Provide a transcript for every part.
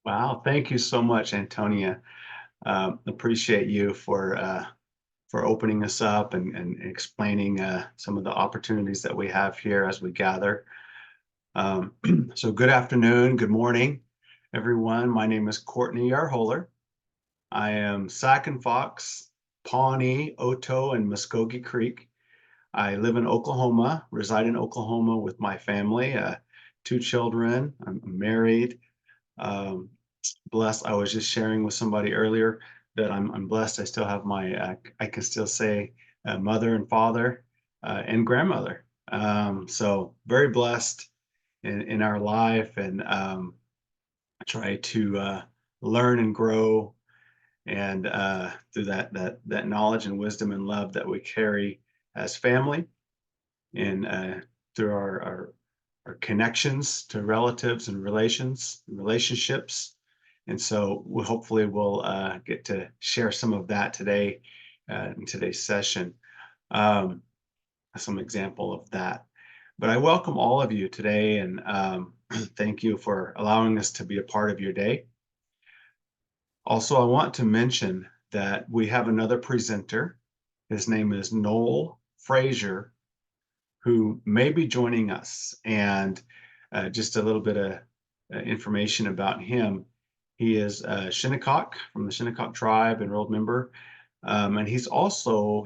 Wow, thank you so much, Antonia. Appreciate you for opening us up and explaining some of the opportunities that we have here as we gather. Um, so good afternoon, good morning, everyone. My name is Cortney Yarholar. I am Sac and Fox, Pawnee, Otoe, and Muskogee Creek. I live in Oklahoma, reside in Oklahoma with my family, two children. I'm married. Um, Blessed. I was just sharing with somebody earlier that I'm blessed. I still have I can still say mother and father and grandmother. So very blessed in our life, and try to learn and grow, and through that knowledge and wisdom and love that we carry as family, and through our connections to relatives and relationships. And so hopefully we'll get to share some of that today in today's session, um, some example of that. But I welcome all of you today, and thank you for allowing us to be a part of your day. Also, I want to mention that we have another presenter. His name is Noel Frazier, who may be joining us. And just a little bit of information about him. He is Shinnecock, from the Shinnecock tribe, enrolled member. And he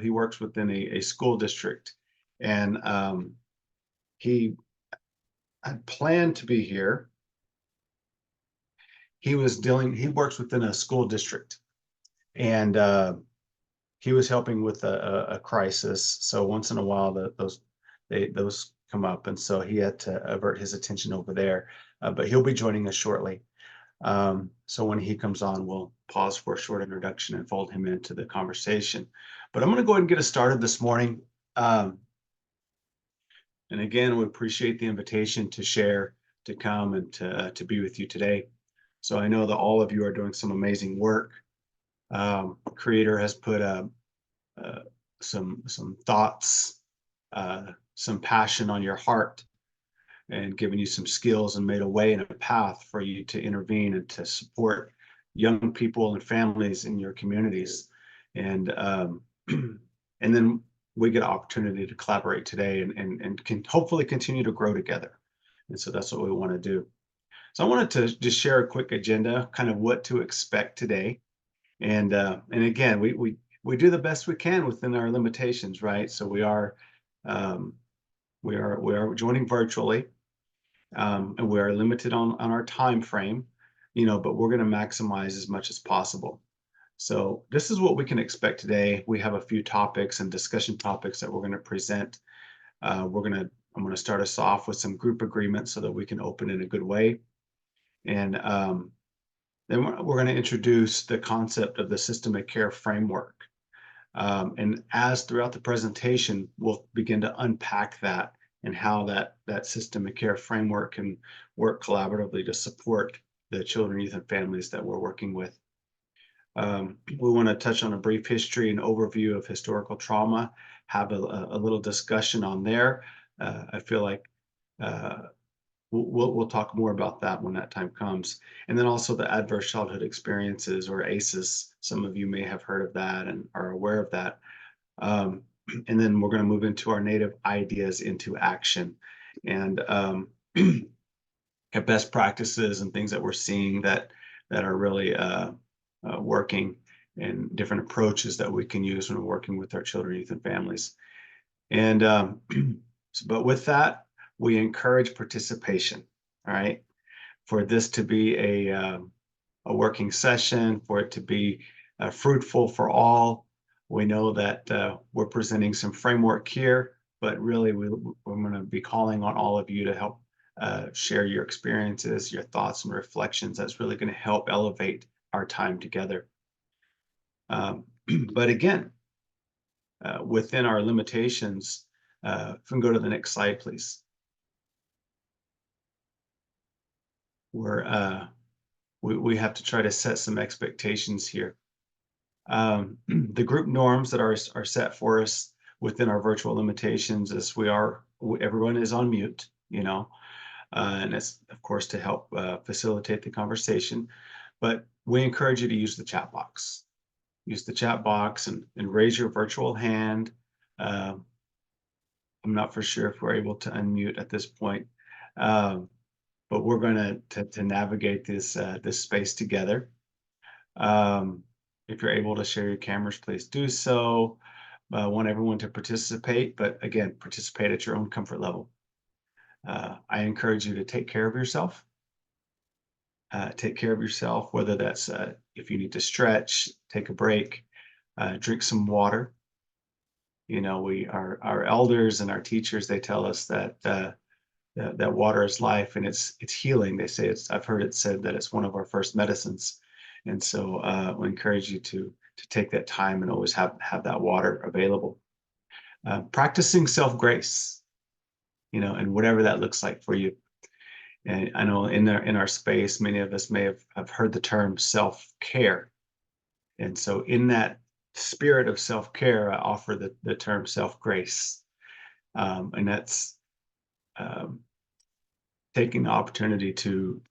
works within a school district. And he had planned to be here. He works within a school district. And he was helping with a crisis. So once in a while, those come up, and so he had to avert his attention over there. But he'll be joining us shortly. So when he comes on, we'll pause for a short introduction and fold him into the conversation. But I'm going to go ahead and get us started this morning. And again, we appreciate the invitation to share, to come, and to be with you today. So I know that all of you are doing some amazing work. Creator has put some thoughts, some passion on your heart, and given you some skills and made a way and a path for you to intervene and to support young people and families in your communities. And and then we get an opportunity to collaborate today and can hopefully continue to grow together. And so that's what we want to do. So I wanted to just share a quick agenda, kind of what to expect today. And again, we do the best we can within our limitations, right? So um, we are joining virtually, and we are limited on our time frame, but we're going to maximize as much as possible. So this is what we can expect today. We have a few topics and discussion topics that we're going to present. I'm going to start us off with some group agreements so that we can open in a good way, and then we're going to introduce the concept of the system of care framework. And as throughout the presentation, we'll begin to unpack that and how that system of care framework can work collaboratively to support the children, youth, and families that we're working with. We want to touch on a brief history and overview of historical trauma, have a little discussion on there. I feel like we'll talk more about that when that time comes. And then also the adverse childhood experiences, or ACEs. Some of you may have heard of that and are aware of that. And then we're going to move into our native ideas into action, and have best practices and things that we're seeing that are really working, and different approaches that we can use when we're working with our children, youth, and families. And but with that, we encourage participation. All right, for this to be a working session, for it to be fruitful for all. We know that we're presenting some framework here, but really we're going to be calling on all of you to help share your experiences, your thoughts and reflections. That's really going to help elevate our time together. But again, within our limitations, if we can go to the next slide, please. We have to try to set some expectations here. The group norms that are set for us within our virtual limitations is everyone is on mute, and it's of course to help facilitate the conversation. But we encourage you to use the chat box. Use the chat box and raise your virtual hand. Uh, I'm not for sure if we're able to unmute at this point, um, but we're going to navigate this space together. If you're able to share your cameras, please do so. I want everyone to participate, but again, participate at your own comfort level. I encourage you to take care of yourself. Take care of yourself, whether that's if you need to stretch, take a break, drink some water. You know, our elders and our teachers, they tell us that water is life and it's healing. They say I've heard it said that it's one of our first medicines. And so we encourage you to take that time and always have that water available. Practicing self-grace, you know, and whatever that looks like for you. And I know in our space, many of us may have heard the term self-care. And so in that spirit of self-care, I offer the term self-grace. And that's um, taking the opportunity to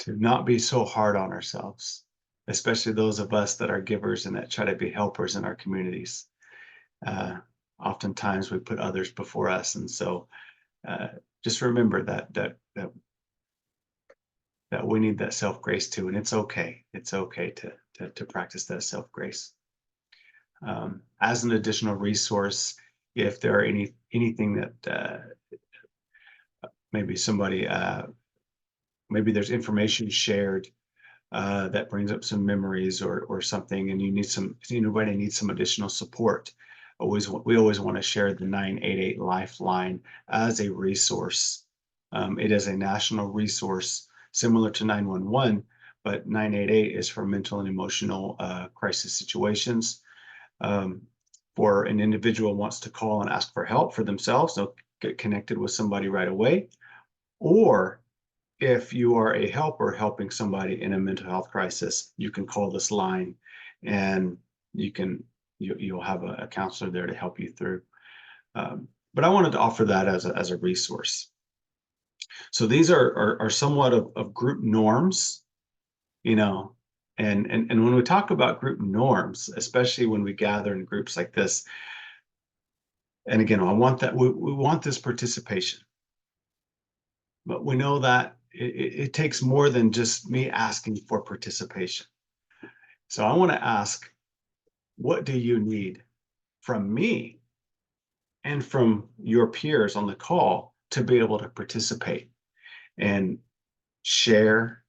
not be so hard on ourselves, especially those of us that are givers and that try to be helpers in our communities. Uh, Oftentimes we put others before us, and so just remember that we need that self grace too, and it's okay. It's okay to practice that self grace. As an additional resource, if there are anything that maybe somebody maybe there's information shared that brings up some memories or something, and anybody needs some additional support. We always want to share the 988 Lifeline as a resource. It is a national resource similar to 911, but 988 is for mental and emotional crisis situations. For an individual wants to call and ask for help for themselves, they'll get connected with somebody right away. Or if you are a helper helping somebody in a mental health crisis, you can call this line and you'll have a counselor there to help you through. But I wanted to offer that as a resource. So these are somewhat of group norms, you know, and when we talk about group norms, especially when we gather in groups like this, and again, we want this participation, but we know that it takes more than just me asking for participation. So I want to ask, what do you need from me and from your peers on the call to be able to participate and share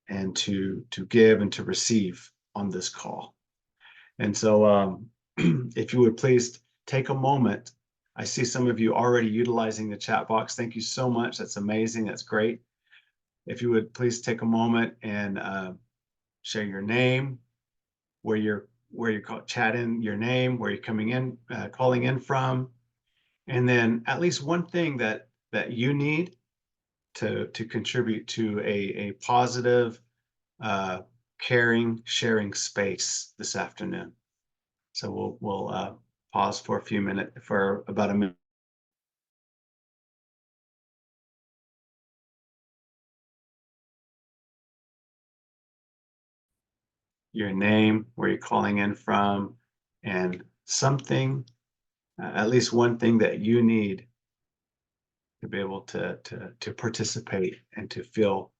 and to give and to receive on this call? And so if you would please take a moment. I see some of you already utilizing the chat box. Thank you so much. That's amazing. That's great. If you would please take a moment and share your name, where you're chatting, your name, where you're coming in, calling in from, and then at least one thing that you need to contribute to a positive, caring, sharing space this afternoon. So we'll pause for a few minutes, for about a minute. Your name, where you're calling in from, and something, at least one thing that you need to be able to participate and to feel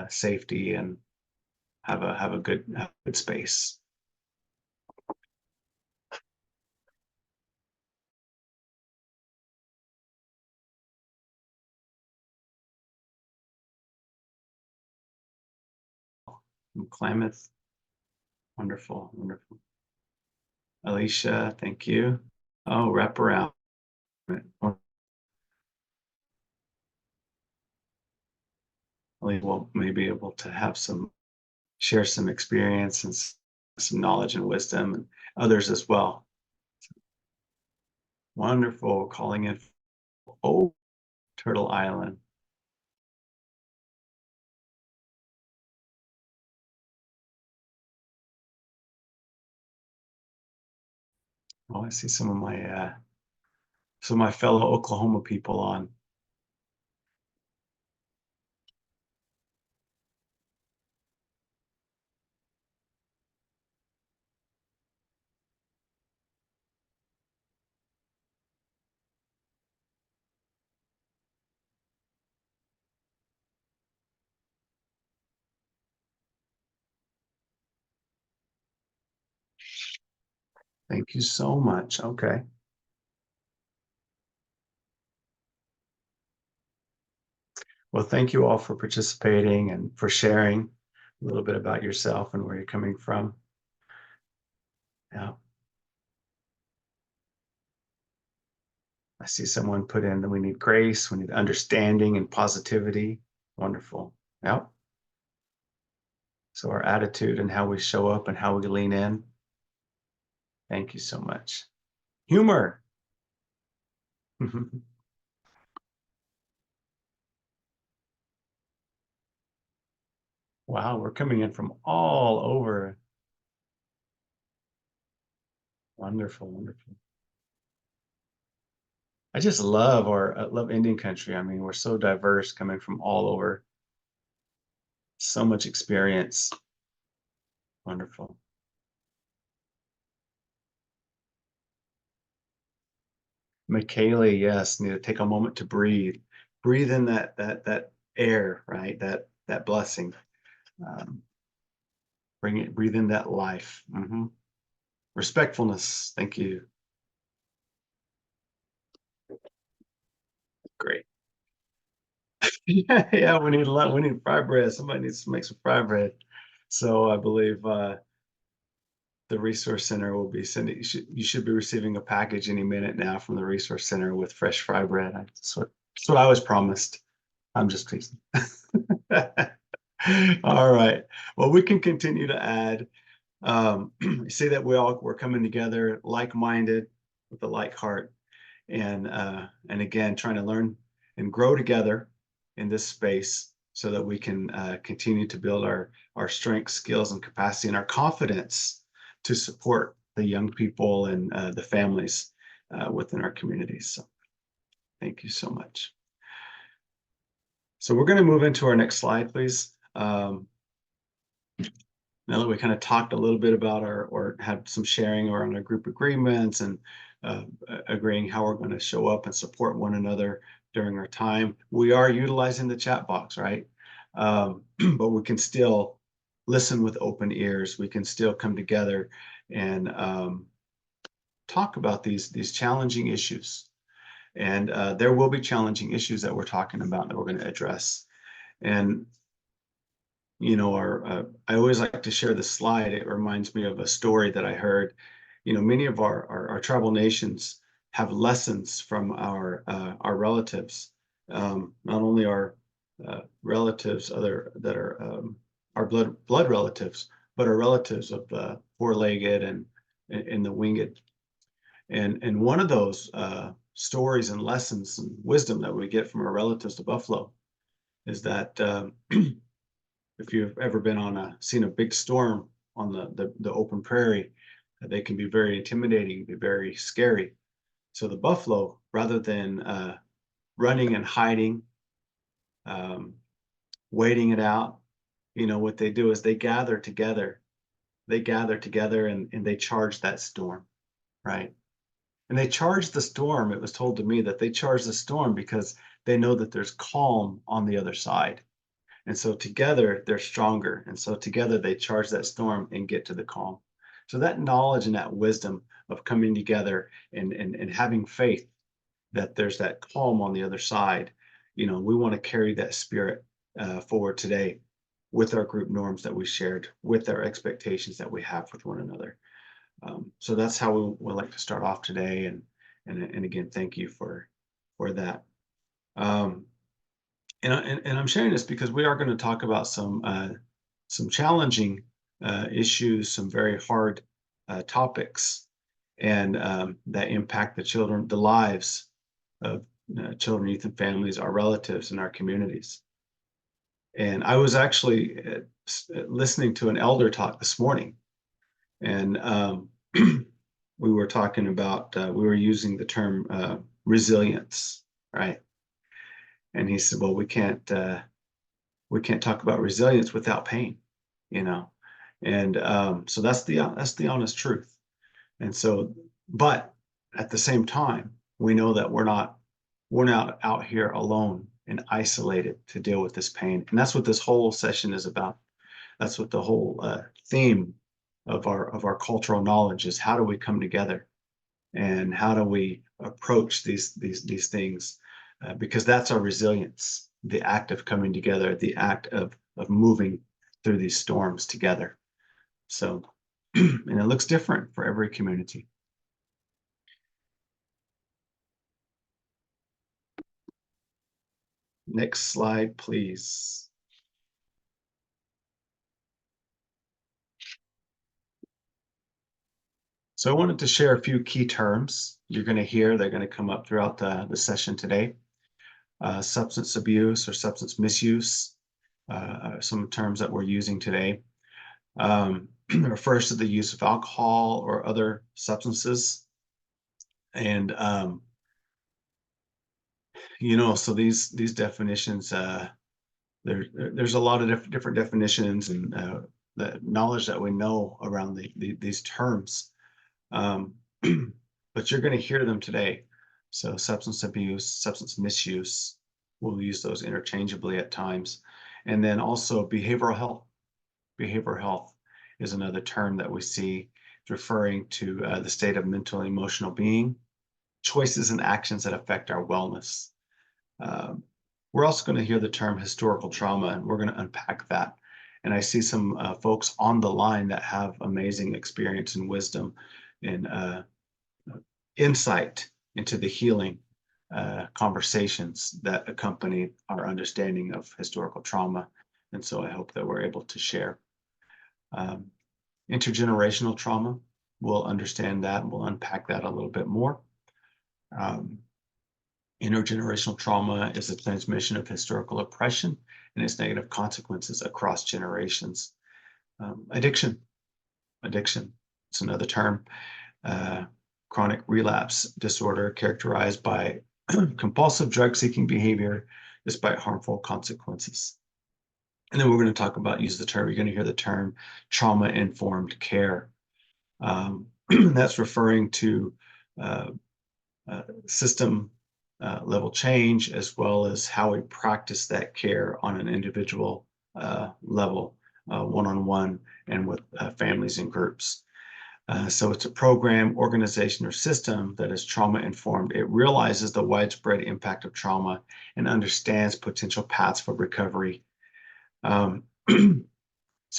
safety and have a good space. From Klamath, wonderful, wonderful. Alicia, thank you. Oh, wrap around. We'll maybe able to have share some experience and some knowledge and wisdom, and others as well. Wonderful. Calling in. Oh, Turtle Island. Oh, I see some of my fellow Oklahoma people on. Thank you so much. Okay. Well, thank you all for participating and for sharing a little bit about yourself and where you're coming from. Yeah. I see someone put in that we need grace, we need understanding and positivity. Wonderful. Yep. So our attitude and how we show up and how we lean in. Thank you so much. Humor. Wow, we're coming in from all over. Wonderful, wonderful. I just love our love Indian country. I mean, we're so diverse, coming from all over. So much experience. Wonderful. Michaela, yes, need to take a moment to breathe. Breathe in that air, right? That blessing. Um, breathe in that life. Respectfulness. Thank you. Great. Yeah, yeah, we need a lot. We need fry bread. Somebody needs to make some fry bread. So I believe the resource center will be sending. You should be receiving a package any minute now from the resource center with fresh fry bread. That's what I was promised. I'm just teasing. All right. Well, we can continue to add. You see that we're coming together like-minded with a like heart, and again trying to learn and grow together in this space so that we can continue to build our strengths, skills, and capacity and our confidence to support the young people and the families within our communities. So thank you so much. So we're going to move into our next slide, please. Now that we kind of talked a little bit about or had some sharing around our group agreements and agreeing how we're going to show up and support one another during our time, we are utilizing the chat box, right? But we can still listen with open ears. We can still come together and talk about these challenging issues. And there will be challenging issues that we're talking about that we're going to address. And I always like to share this slide. It reminds me of a story that I heard. Many of our tribal nations have lessons from our relatives. Not only our relatives, other that are our blood relatives, but our relatives of the four-legged and the winged. And one of those stories and lessons and wisdom that we get from our relatives, the buffalo, is that if you've ever seen a big storm on the open prairie, they can be very intimidating, be very scary. So the buffalo, rather than running and hiding, waiting it out, what they do is they gather together. They gather together and they charge that storm, right? And they charge the storm. It was told to me that they charge the storm because they know that there's calm on the other side. And so together they're stronger. And so together they charge that storm and get to the calm. So that knowledge and that wisdom of coming together and having faith that there's that calm on the other side, we want to carry that spirit forward today with our group norms that we shared, with our expectations that we have with one another. So that's how we like to start off today. And again, thank you for that. And I'm sharing this because we are going to talk about some challenging issues, some very hard topics, and that impact the lives of children, youth, and families, our relatives, and our communities. And I was actually listening to an elder talk this morning, and we were talking about we were using the term resilience, right? And he said, "Well, we can't talk about resilience without pain, you know." And so that's the honest truth. And so, but at the same time, we know that we're not out here alone and isolated to deal with this pain. And that's what this whole session is about. That's what the whole theme of our cultural knowledge is how do we come together and how do we approach these things, because that's our resilience, the act of coming together, the act of moving through these storms together. So, and it looks different for every community. Next slide, please. So I wanted to share a few key terms you're going to hear. They're going to come up throughout the session today. Substance abuse or substance misuse, some terms that we're using today. Refers to the use of alcohol or other substances. And, so these definitions, there's a lot of different definitions and the knowledge that we know around these terms. But you're going to hear them today. So substance abuse, substance misuse, we'll use those interchangeably at times. And then also behavioral health. Behavioral health is another term that we see referring to the state of mental and emotional being, choices and actions that affect our wellness. We're also going to hear the term historical trauma, and we're going to unpack that. And I see some folks on the line that have amazing experience and wisdom and insight into the healing conversations that accompany our understanding of historical trauma. And so I hope that we're able to share. Intergenerational trauma, we'll understand that, and we'll unpack that a little bit more. Intergenerational trauma is the transmission of historical oppression and its negative consequences across generations. Addiction, it's another term. Chronic relapse disorder characterized by compulsive drug-seeking behavior despite harmful consequences. And then we're going to talk about, you're going to hear the term trauma-informed care. That's referring to system level change, as well as how we practice that care on an individual level, one-on-one, and with families and groups. So it's a program, organization, or system that is trauma-informed. It realizes the widespread impact of trauma and understands potential paths for recovery. So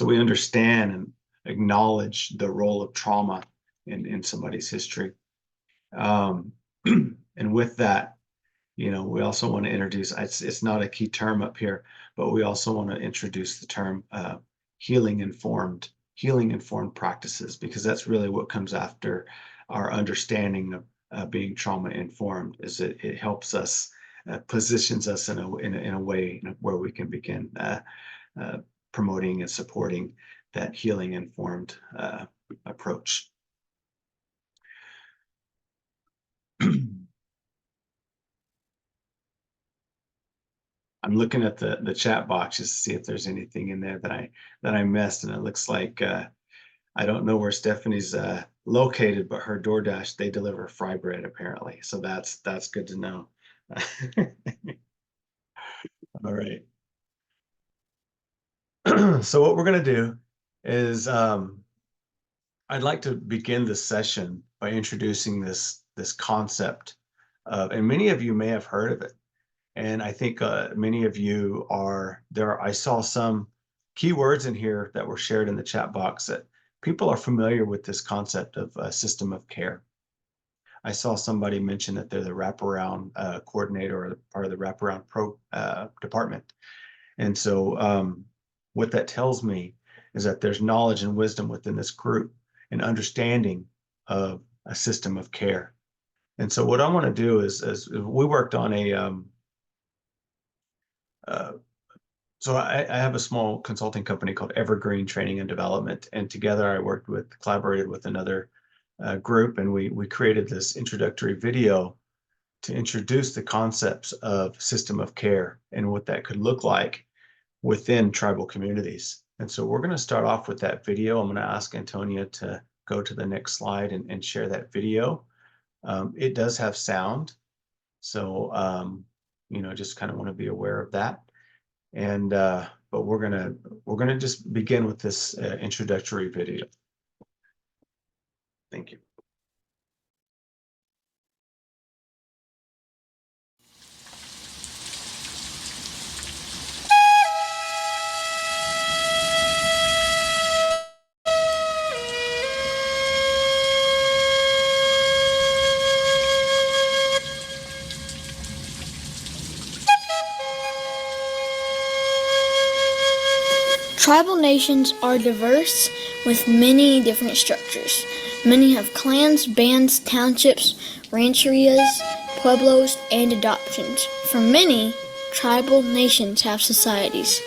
we understand and acknowledge the role of trauma in somebody's history. And with that, we also want to introduce, it's not a key term up here, but we also want to introduce the term healing-informed practices, because that's really what comes after our understanding of being trauma-informed. Is it helps us, positions us in a way where we can begin promoting and supporting that healing-informed approach. I'm looking at the chat box just to see if there's anything in there that I missed, and it looks like I don't know where Stephanie's located, but her DoorDash, they deliver fry bread apparently, so that's good to know. All right. So what we're going to do is I'd like to begin this session by introducing this concept of, and many of you may have heard of it, and I think many of you I saw some keywords in here that were shared in the chat box that people are familiar with this concept of a system of care. I saw somebody mention that they're the wraparound coordinator or part of the wraparound department. And so what that tells me is that there's knowledge and wisdom within this group and understanding of a system of care. And so what I want to do is we worked on so I have a small consulting company called Evergreen Training and Development, and together I collaborated with another group, and we created this introductory video to introduce the concepts of system of care and what that could look like within tribal communities. And so we're going to start off with that video. I'm going to ask Antonia to go to the next slide and share that video. It does have sound, so just kind of want to be aware of that. And but we're gonna just begin with this introductory video. Thank you. Tribal nations are diverse with many different structures. Many have clans, bands, townships, rancherias, pueblos, and adoptions. For many, tribal nations have societies.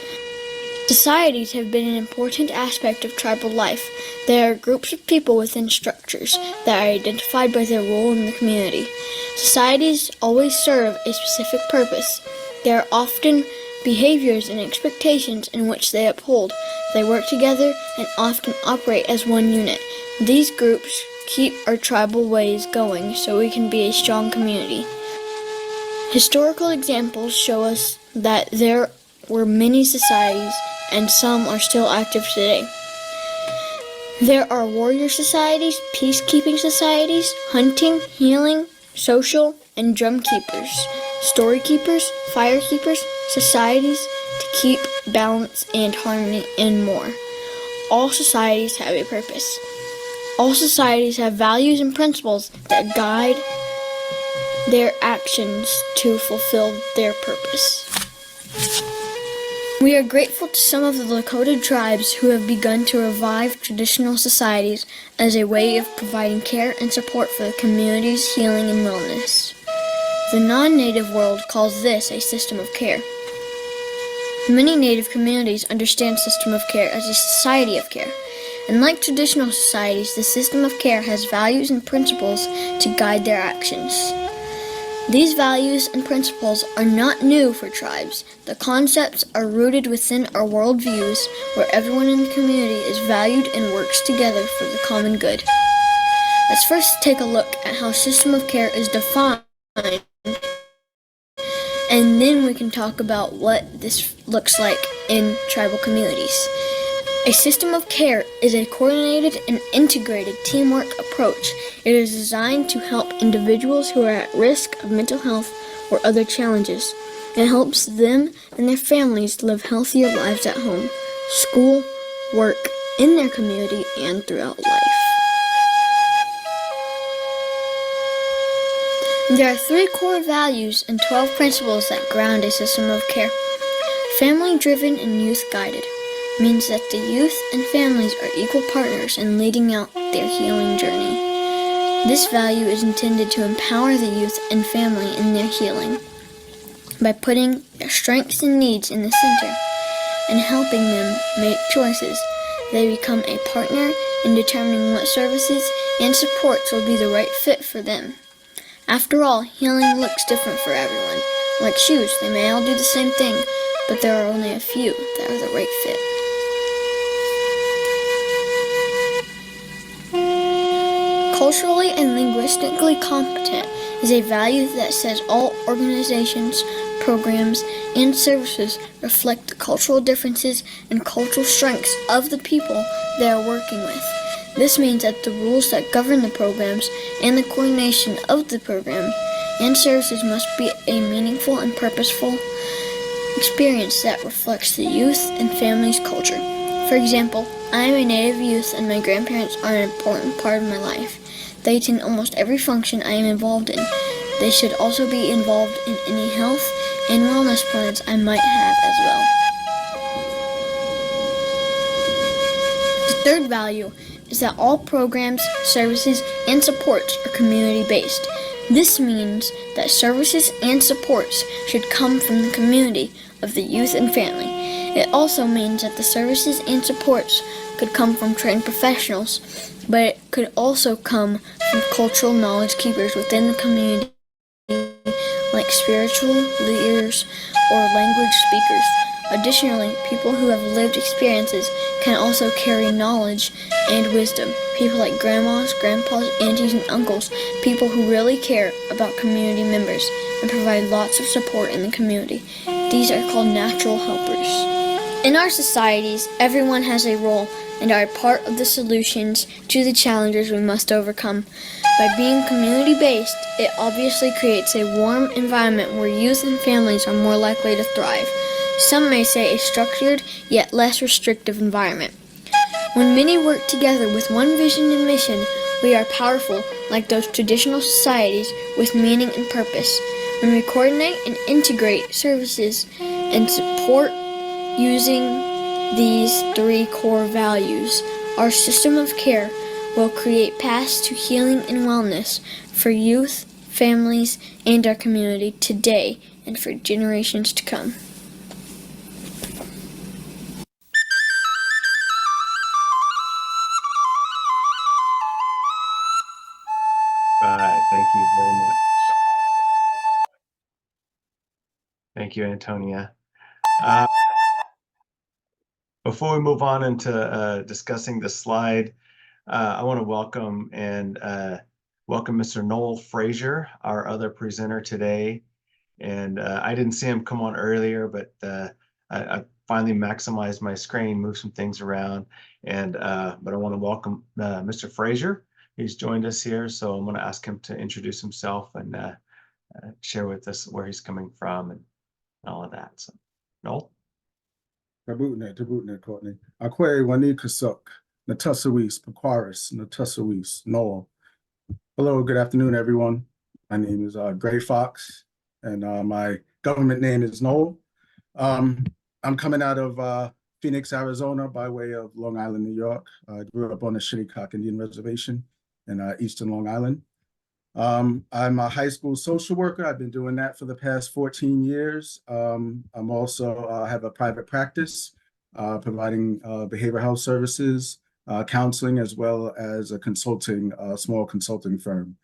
Societies have been an important aspect of tribal life. They are groups of people within structures that are identified by their role in the community. Societies always serve a specific purpose. There are often behaviors and expectations in which they uphold. They work together and often operate as one unit. These groups keep our tribal ways going so we can be a strong community. Historical examples show us that there were many societies and some are still active today. There are warrior societies, peacekeeping societies, hunting, healing, social, and drum keepers, story keepers, fire keepers, societies to keep balance and harmony, and more. All societies have a purpose. All societies have values and principles that guide their actions to fulfill their purpose. We are grateful to some of the Lakota tribes who have begun to revive traditional societies as a way of providing care and support for the community's healing and wellness. The non-native world calls this a system of care. Many native communities understand system of care as a society of care. And like traditional societies, the system of care has values and principles to guide their actions. These values and principles are not new for tribes. The concepts are rooted within our worldviews, where everyone in the community is valued and works together for the common good. Let's first take a look at how system of care is defined, and then we can talk about what this looks like in tribal communities. A system of care is a coordinated and integrated teamwork approach. It is designed to help individuals who are at risk of mental health or other challenges. It helps them and their families live healthier lives at home, school, work, in their community, and throughout life. There are 3 core values and 12 principles that ground a system of care. Family-driven and youth-guided means that the youth and families are equal partners in leading out their healing journey. This value is intended to empower the youth and family in their healing by putting their strengths and needs in the center and helping them make choices. They become a partner in determining what services and supports will be the right fit for them. After all, healing looks different for everyone. Like shoes, they may all do the same thing, but there are only a few that are the right fit. Culturally and linguistically competent is a value that says all organizations, programs, and services reflect the cultural differences and cultural strengths of the people they are working with. This means that the rules that govern the programs and the coordination of the program and services must be a meaningful and purposeful experience that reflects the youth and family's culture. For example, I am a native youth and my grandparents are an important part of my life. They attend almost every function I am involved in. They should also be involved in any health and wellness plans I might have as well. The third value is that all programs, services, and supports are community-based. This means that services and supports should come from the community of the youth and family. It also means that the services and supports could come from trained professionals, but it could also come from cultural knowledge keepers within the community, like spiritual leaders or language speakers. Additionally, people who have lived experiences can also carry knowledge and wisdom. People like grandmas, grandpas, aunties, and uncles, people who really care about community members and provide lots of support in the community. These are called natural helpers. In our societies, everyone has a role and are part of the solutions to the challenges we must overcome. By being community-based, it obviously creates a warm environment where youth and families are more likely to thrive. Some may say a structured yet less restrictive environment. When many work together with one vision and mission, we are powerful like those traditional societies with meaning and purpose. When we coordinate and integrate services and support using these three core values, our system of care will create paths to healing and wellness for youth, families, and our community today and for generations to come. Right, thank you very much. Thank you, Antonia. Before we move on into discussing the slide, I want to welcome Mr. Noel Frazier, our other presenter today. And I didn't see him come on earlier, but I finally maximized my screen, moved some things around, but I want to welcome Mr. Frazier. He's joined us here, so I'm going to ask him to introduce himself and share with us where he's coming from and all of that. So, Noel. Tabutnet, Cortney. Akwe Wani Kasuk, Natusawis, Paquaris, Natusawis, Noel. Hello, good afternoon, everyone. My name is Gray Fox, and my government name is Noel. I'm coming out of Phoenix, Arizona, by way of Long Island, New York. I grew up on the Shinnecock Indian Reservation in eastern Long Island. I'm a high school social worker. I've been doing that for the past 14 years. I'm also have a private practice providing behavioral health services, counseling, as well as a small consulting firm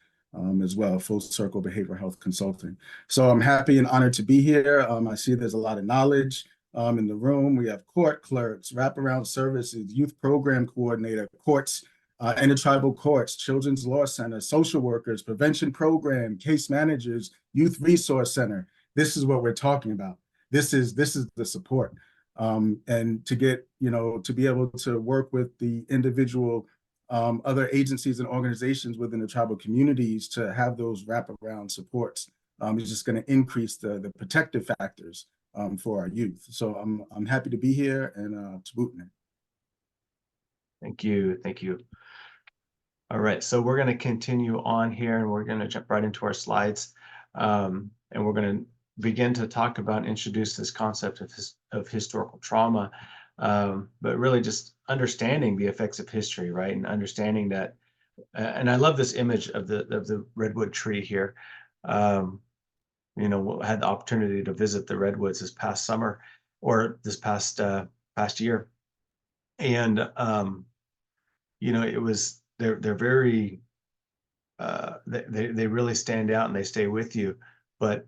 as well, Full Circle Behavioral Health Consulting. So I'm happy and honored to be here. I see there's a lot of knowledge in the room. We have court clerks, wraparound services, youth program coordinator, courts, intertribal courts, children's law center, social workers, prevention program, case managers, youth resource center. This is what we're talking about. This is the support. And to get, to be able to work with the individual other agencies and organizations within the tribal communities to have those wraparound supports is just going to increase the protective factors for our youth. So I'm happy to be here and Tabutnet. Thank you. Thank you. All right, so we're going to continue on here and we're going to jump right into our slides. And we're going to begin to talk about and introduce this concept of historical trauma, but really just understanding the effects of history, right? And understanding that, and I love this image of the redwood tree here. Had the opportunity to visit the redwoods this past summer or this past year. And, it was, they're very, they really stand out and they stay with you. But,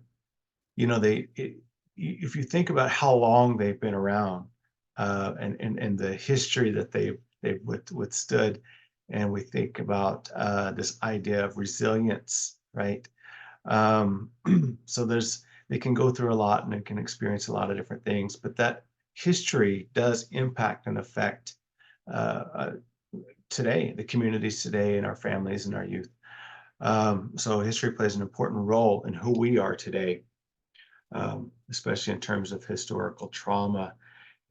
if you think about how long they've been around and the history that they've withstood, and we think about this idea of resilience, right? So they can go through a lot and they can experience a lot of different things, but that history does impact and affect today, the communities today, and our families and our youth. So history plays an important role in who we are today, especially in terms of historical trauma.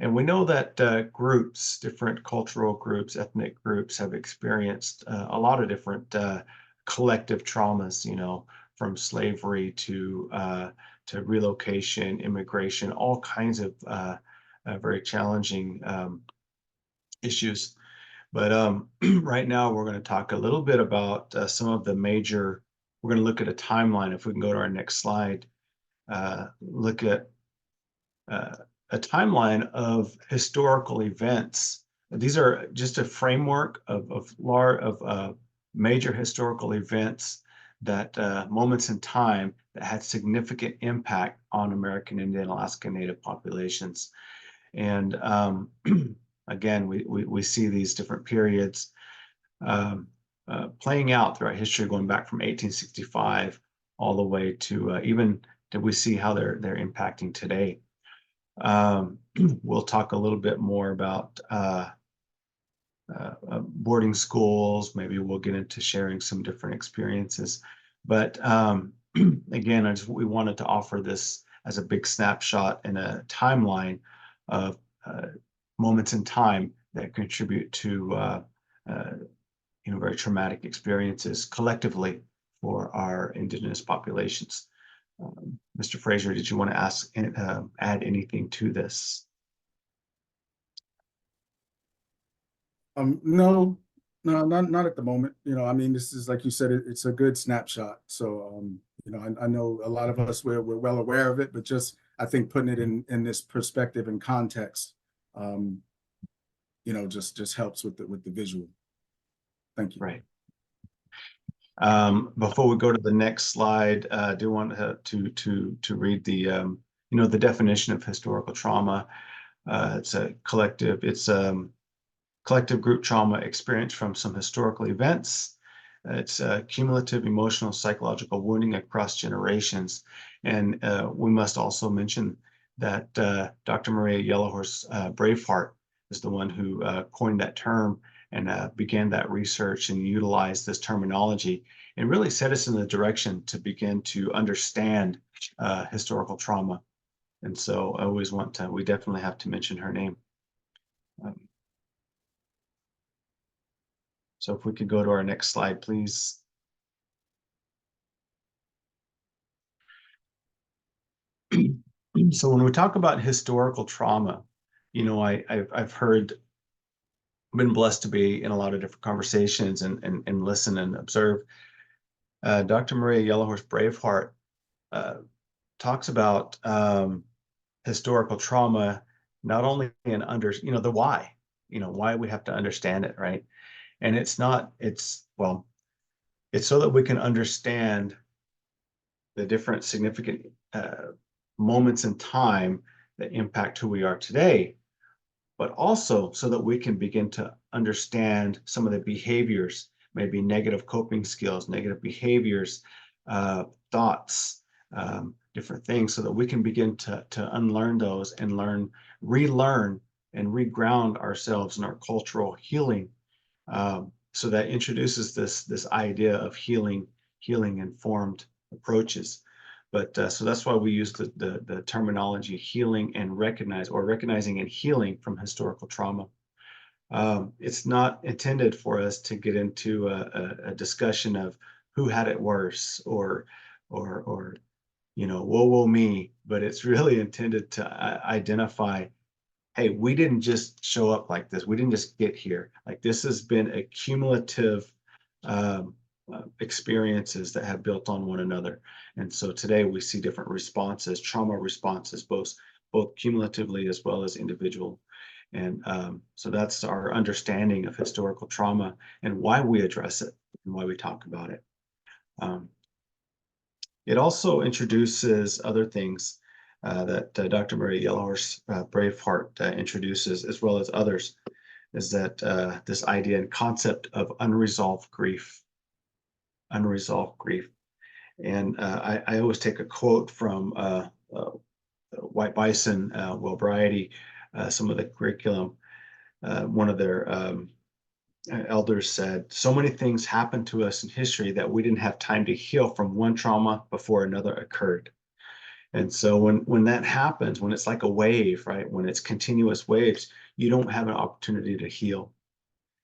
And we know that groups, different cultural groups, ethnic groups have experienced a lot of different collective traumas, from slavery to relocation, immigration, all kinds of very challenging issues. But right now we're going to talk a little bit about some of the major, we're going to look at a timeline. If we can go to our next slide, look at a timeline of historical events. These are just a framework of major historical events that moments in time that had significant impact on American Indian, Alaska Native populations. And again, we see these different periods playing out throughout history, going back from 1865 all the way to even that we see how they're impacting today. We'll talk a little bit more about boarding schools. Maybe we'll get into sharing some different experiences. But again, we wanted to offer this as a big snapshot and a timeline of moments in time that contribute to very traumatic experiences collectively for our Indigenous populations. Mr. Frazier, did you want to add anything to this? No, not at the moment. I mean, this is, like you said, it's a good snapshot. So, I know a lot of us, we're well aware of it, but just, I think putting it in this perspective and context, just helps with the visual. Thank you. Right. Before we go to the next slide, I do want to read the definition of historical trauma. It's a collective group trauma experience from some historical events. It's cumulative emotional, psychological wounding across generations. And we must also mention that Dr. Maria Yellowhorse Braveheart is the one who coined that term and began that research and utilized this terminology and really set us in the direction to begin to understand historical trauma. And so I always we definitely have to mention her name. So if we could go to our next slide, please. So when we talk about historical trauma, I've been blessed to be in a lot of different conversations and listen and observe. Dr. Maria Yellowhorse Braveheart talks about historical trauma, not only in the why, why we have to understand it, right? And it's so that we can understand the different significant moments in time that impact who we are today, but also so that we can begin to understand some of the behaviors, maybe negative coping skills, negative behaviors, thoughts, different things, so that we can begin to unlearn those and relearn and reground ourselves in our cultural healing. So that introduces this idea of healing informed approaches. But so that's why we use the terminology healing and recognizing and healing from historical trauma. It's not intended for us to get into a discussion of who had it worse or woe me, but it's really intended to identify, hey, we didn't just show up like this. We didn't just get here. Like, this has been a cumulative experiences that have built on one another. And so today we see different responses, trauma responses, both cumulatively as well as individual. And so that's our understanding of historical trauma and why we address it and why we talk about it. It also introduces other things that Dr. Maria Yellowhorse Braveheart introduces, as well as others, is that this idea and concept of unresolved grief. And I always take a quote from White Bison, Will Bryady, some of the curriculum. One of their elders said, so many things happened to us in history that we didn't have time to heal from one trauma before another occurred. And so when that happens, when it's like a wave, right? When it's continuous waves, you don't have an opportunity to heal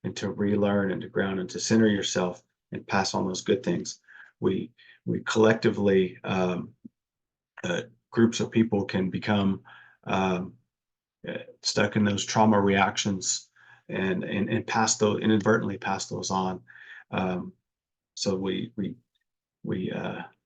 and to relearn and to ground and to center yourself and pass on those good things. We collectively, groups of people can become stuck in those trauma reactions and inadvertently pass those on. So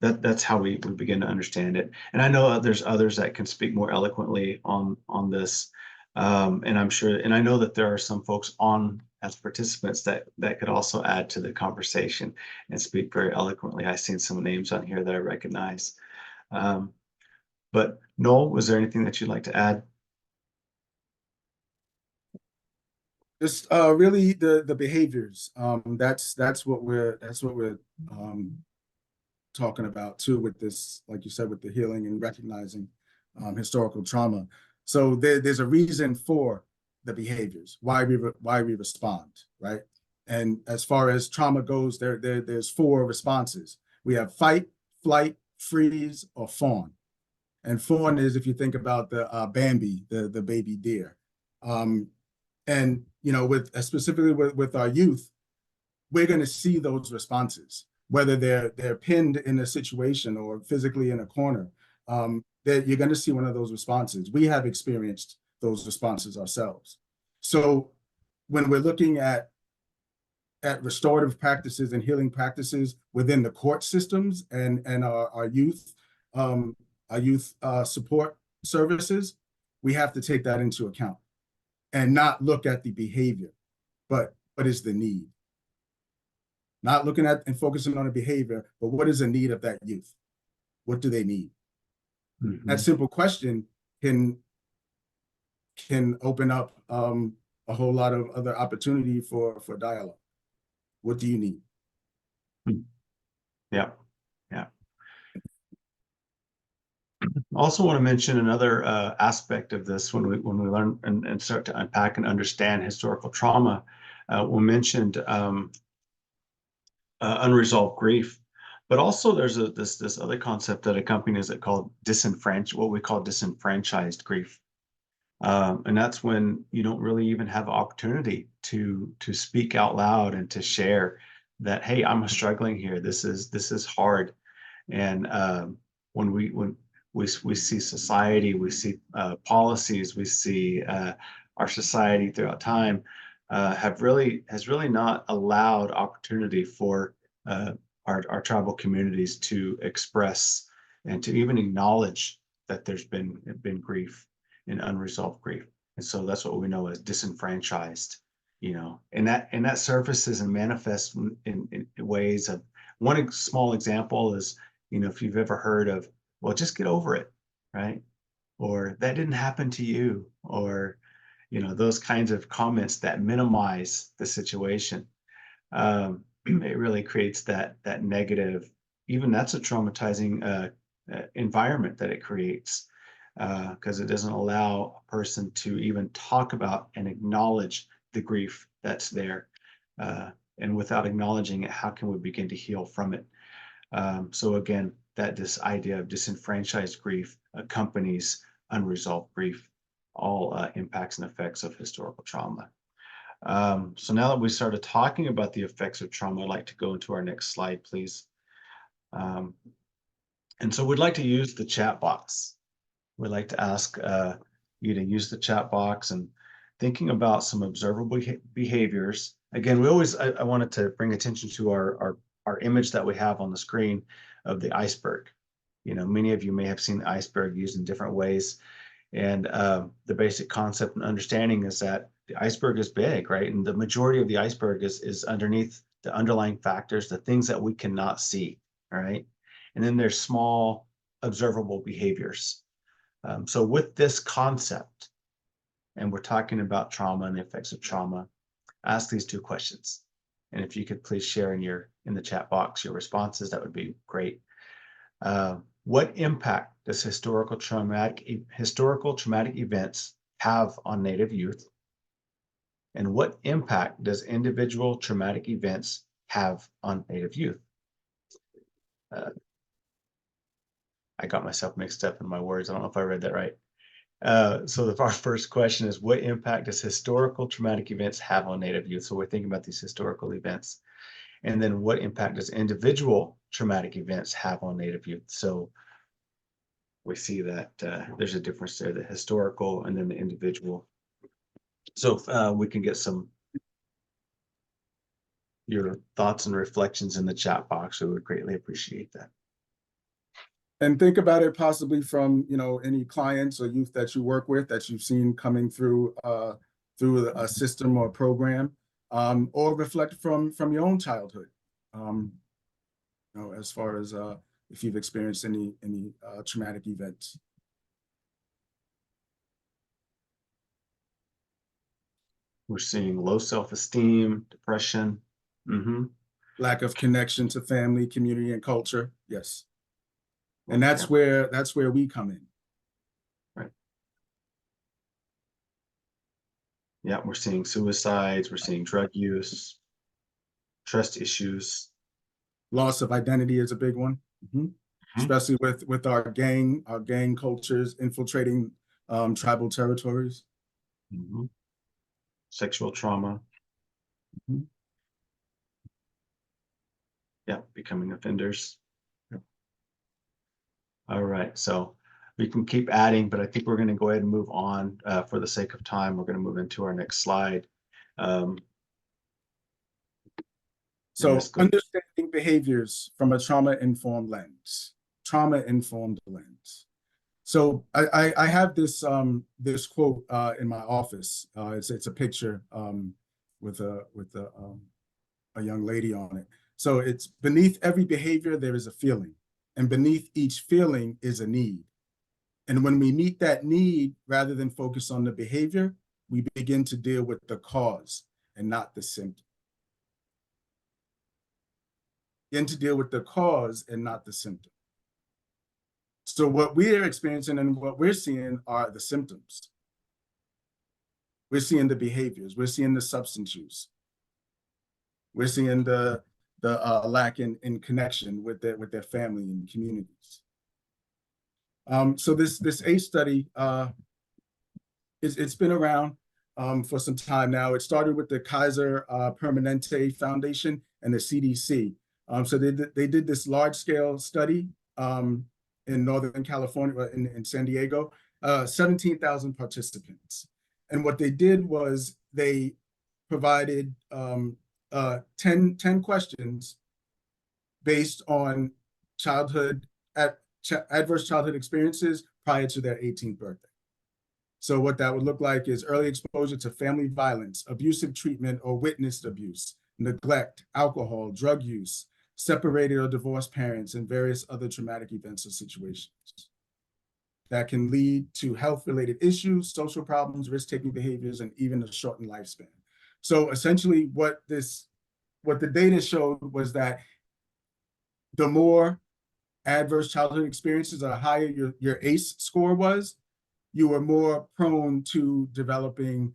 that's how we begin to understand it. And I know there's others that can speak more eloquently on this. And I'm sure, and I know that there are some folks on as participants that could also add to the conversation and speak very eloquently. I've seen some names on here that I recognize. But Noel, was there anything that you'd like to add? Just really the behaviors. That's what we're talking about too, with this, like you said, with the healing and recognizing historical trauma. So there's a reason for the behaviors, why we respond, right? And as far as trauma goes, there's 4 responses. We have fight, flight, freeze, or fawn. And fawn is, if you think about the Bambi, the baby deer. And with specifically with our youth, we're going to see those responses, whether they're pinned in a situation or physically in a corner. That you're going to see one of those responses. We have experienced those responses ourselves. So when we're looking at restorative practices and healing practices within the court systems and our youth support services, we have to take that into account and not look at the behavior, but what is the need? Not looking at and focusing on the behavior, but what is the need of that youth? What do they need? Mm-hmm. That simple question can open up a whole lot of other opportunity for dialogue. What do you need? Yeah. Also want to mention another aspect of this when we learn and start to unpack and understand historical trauma. We mentioned unresolved grief, but also there's this other concept that accompanies it called what we call disenfranchised grief. And that's when you don't really even have opportunity to speak out loud and to share that, hey, I'm struggling here. This is hard. And when we see society, we see policies, we see our society throughout time has really not allowed opportunity for our tribal communities to express and to even acknowledge that there's been grief and unresolved grief. And so that's what we know as disenfranchised, and that surfaces and manifests in ways of, one small example is, if you've ever heard of, well, just get over it, right? Or that didn't happen to you, or, those kinds of comments that minimize the situation. It really creates that negative, even that's a traumatizing environment that it creates, because it doesn't allow a person to even talk about and acknowledge the grief that's there. And without acknowledging it, how can we begin to heal from it? So again, this idea of disenfranchised grief accompanies unresolved grief, all impacts and effects of historical trauma. So now that we started talking about the effects of trauma, I'd like to go into our next slide, please. And so we'd like to use the chat box. We'd like to ask you to use the chat box and thinking about some observable behaviors. Again, I wanted to bring attention to our image that we have on the screen of the iceberg. Many of you may have seen the iceberg used in different ways. And the basic concept and understanding is that the iceberg is big, right? And the majority of the iceberg is underneath the underlying factors, the things that we cannot see, all right? And then there's small observable behaviors. So with this concept, and we're talking about trauma and the effects of trauma, ask these 2 questions. And if you could please share in the chat box your responses, that would be great. What impact does historical traumatic events have on Native youth? And what impact does individual traumatic events have on Native youth? I got myself mixed up in my words. I don't know if I read that right. So our first question is, what impact does historical traumatic events have on Native youth? So we're thinking about these historical events. And then what impact does individual traumatic events have on Native youth? So we see that there's a difference there, the historical and then the individual. So if we can get your thoughts and reflections in the chat box, we would greatly appreciate that. And think about it possibly from, any clients or youth that you work with that you've seen coming through a system or a program, or reflect from your own childhood. As far as if you've experienced any traumatic events. We're seeing low self-esteem, depression, lack of connection to family, community, and culture. Yes. And that's where we come in. Right. Yeah, we're seeing suicides, we're seeing drug use, trust issues. Loss of identity is a big one. Mhm. Mhm. Especially with our gang cultures infiltrating tribal territories. Mhm. Sexual trauma. Mhm. Yeah, becoming offenders. Yep. All right, so we can keep adding, but I think we're going to go ahead and move on for the sake of time. We're going to move into our next slide. Um, and this So goes, understanding behaviors from a trauma-informed lens. Trauma-informed lens. So I have this quote in my office. It's a picture with a young lady on it. So it's beneath every behavior there is a feeling, and beneath each feeling is a need. And when we meet that need, rather than focus on the behavior, we begin to deal with the cause and not the symptom. Begin to deal with the cause and not the symptom. So what we're experiencing and what we're seeing are the symptoms. We're seeing the behaviors. We're seeing the substance use. We're seeing the lack in connection with their family and communities. So this ACE study it's been around for some time now. It started with the Kaiser Permanente Foundation and the CDC. So they did this large scale study in Northern California, in San Diego, 17,000 participants. And what they did was they provided 10 questions based on childhood, adverse childhood experiences prior to their 18th birthday. So what that would look like is early exposure to family violence, abusive treatment or witnessed abuse, neglect, alcohol, drug use, separated or divorced parents, and various other traumatic events or situations that can lead to health-related issues, social problems, risk-taking behaviors, and even a shortened lifespan. So essentially what the data showed was that the more adverse childhood experiences, the higher your ACE score was, you were more prone to developing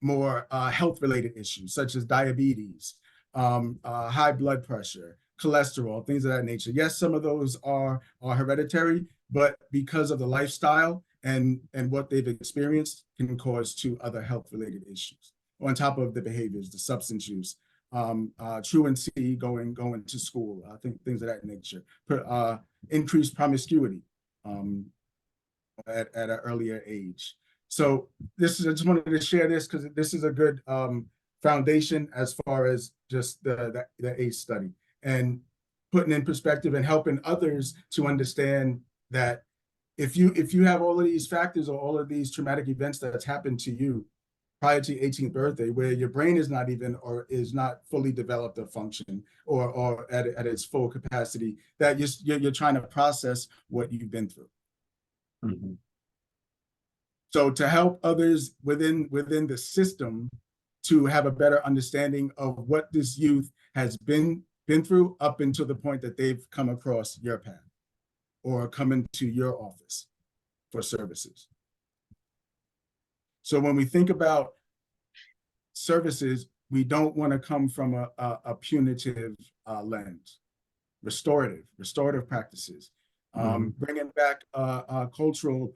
more health-related issues, such as diabetes, high blood pressure, cholesterol, things of that nature. Yes, some of those are hereditary, but because of the lifestyle and what they've experienced can cause to other health-related issues. On top of the behaviors, the substance use, truancy, going to school, things of that nature, increased promiscuity at an earlier age. So I just wanted to share this because this is a good foundation as far as just the ACE study and putting in perspective and helping others to understand that if you have all of these factors or all of these traumatic events that's happened to you prior to your 18th birthday, where your brain is not even or is not fully developed or function or at its full capacity, that you're trying to process what you've been through. Mhm. So to help others within the system to have a better understanding of what this youth has been through up until the point that they've come across your path or come into your office for services. So when we think about services, we don't want to come from a punitive lens. Restorative practices, bringing back cultural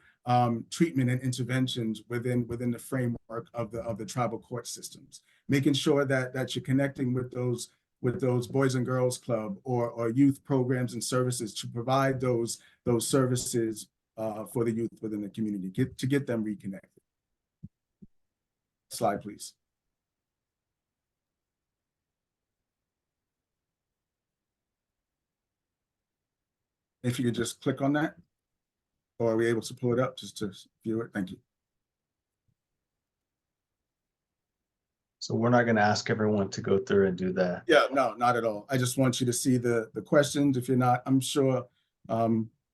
treatment and interventions within the framework of the tribal court systems, making sure that you're connecting with those Boys and Girls Club or youth programs and services to provide those services for the youth within the community, to get them reconnected. Slide, please. If you could just click on that, or are we able to pull it up just to view it? Thank you. So we're not going to ask everyone to go through and do that. Yeah, no, not at all. I just want you to see the questions. If you're not, I'm sure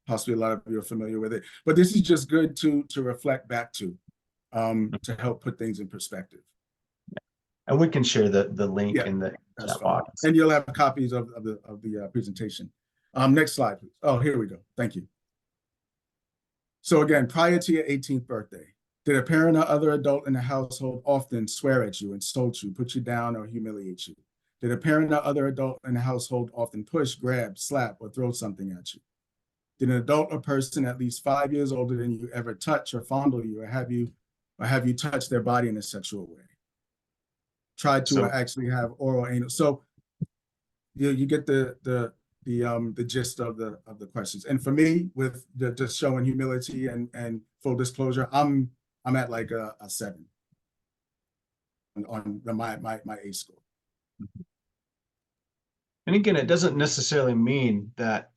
possibly a lot of you are familiar with it, but this is just good to reflect back to help put things in perspective. And we can share the link Yeah, in the that's chat fine. box. And you'll have copies of the presentation. Next slide, please. Oh, here we go. Thank you. So again, prior to your 18th birthday, Did a parent or other adult in the household often swear at you, insult you, put you down, or humiliate you? Did a parent or other adult in the household often push, grab, slap, or throw something at you? Did an adult or person at least 5 years older than you ever touch or fondle you, or have you touched their body in a sexual way? Tried to So actually have oral anal. So you get the gist of the questions. And for me, with just showing humility and full disclosure, I'm at like a 7 on my ACE score. and again, it doesn't necessarily mean that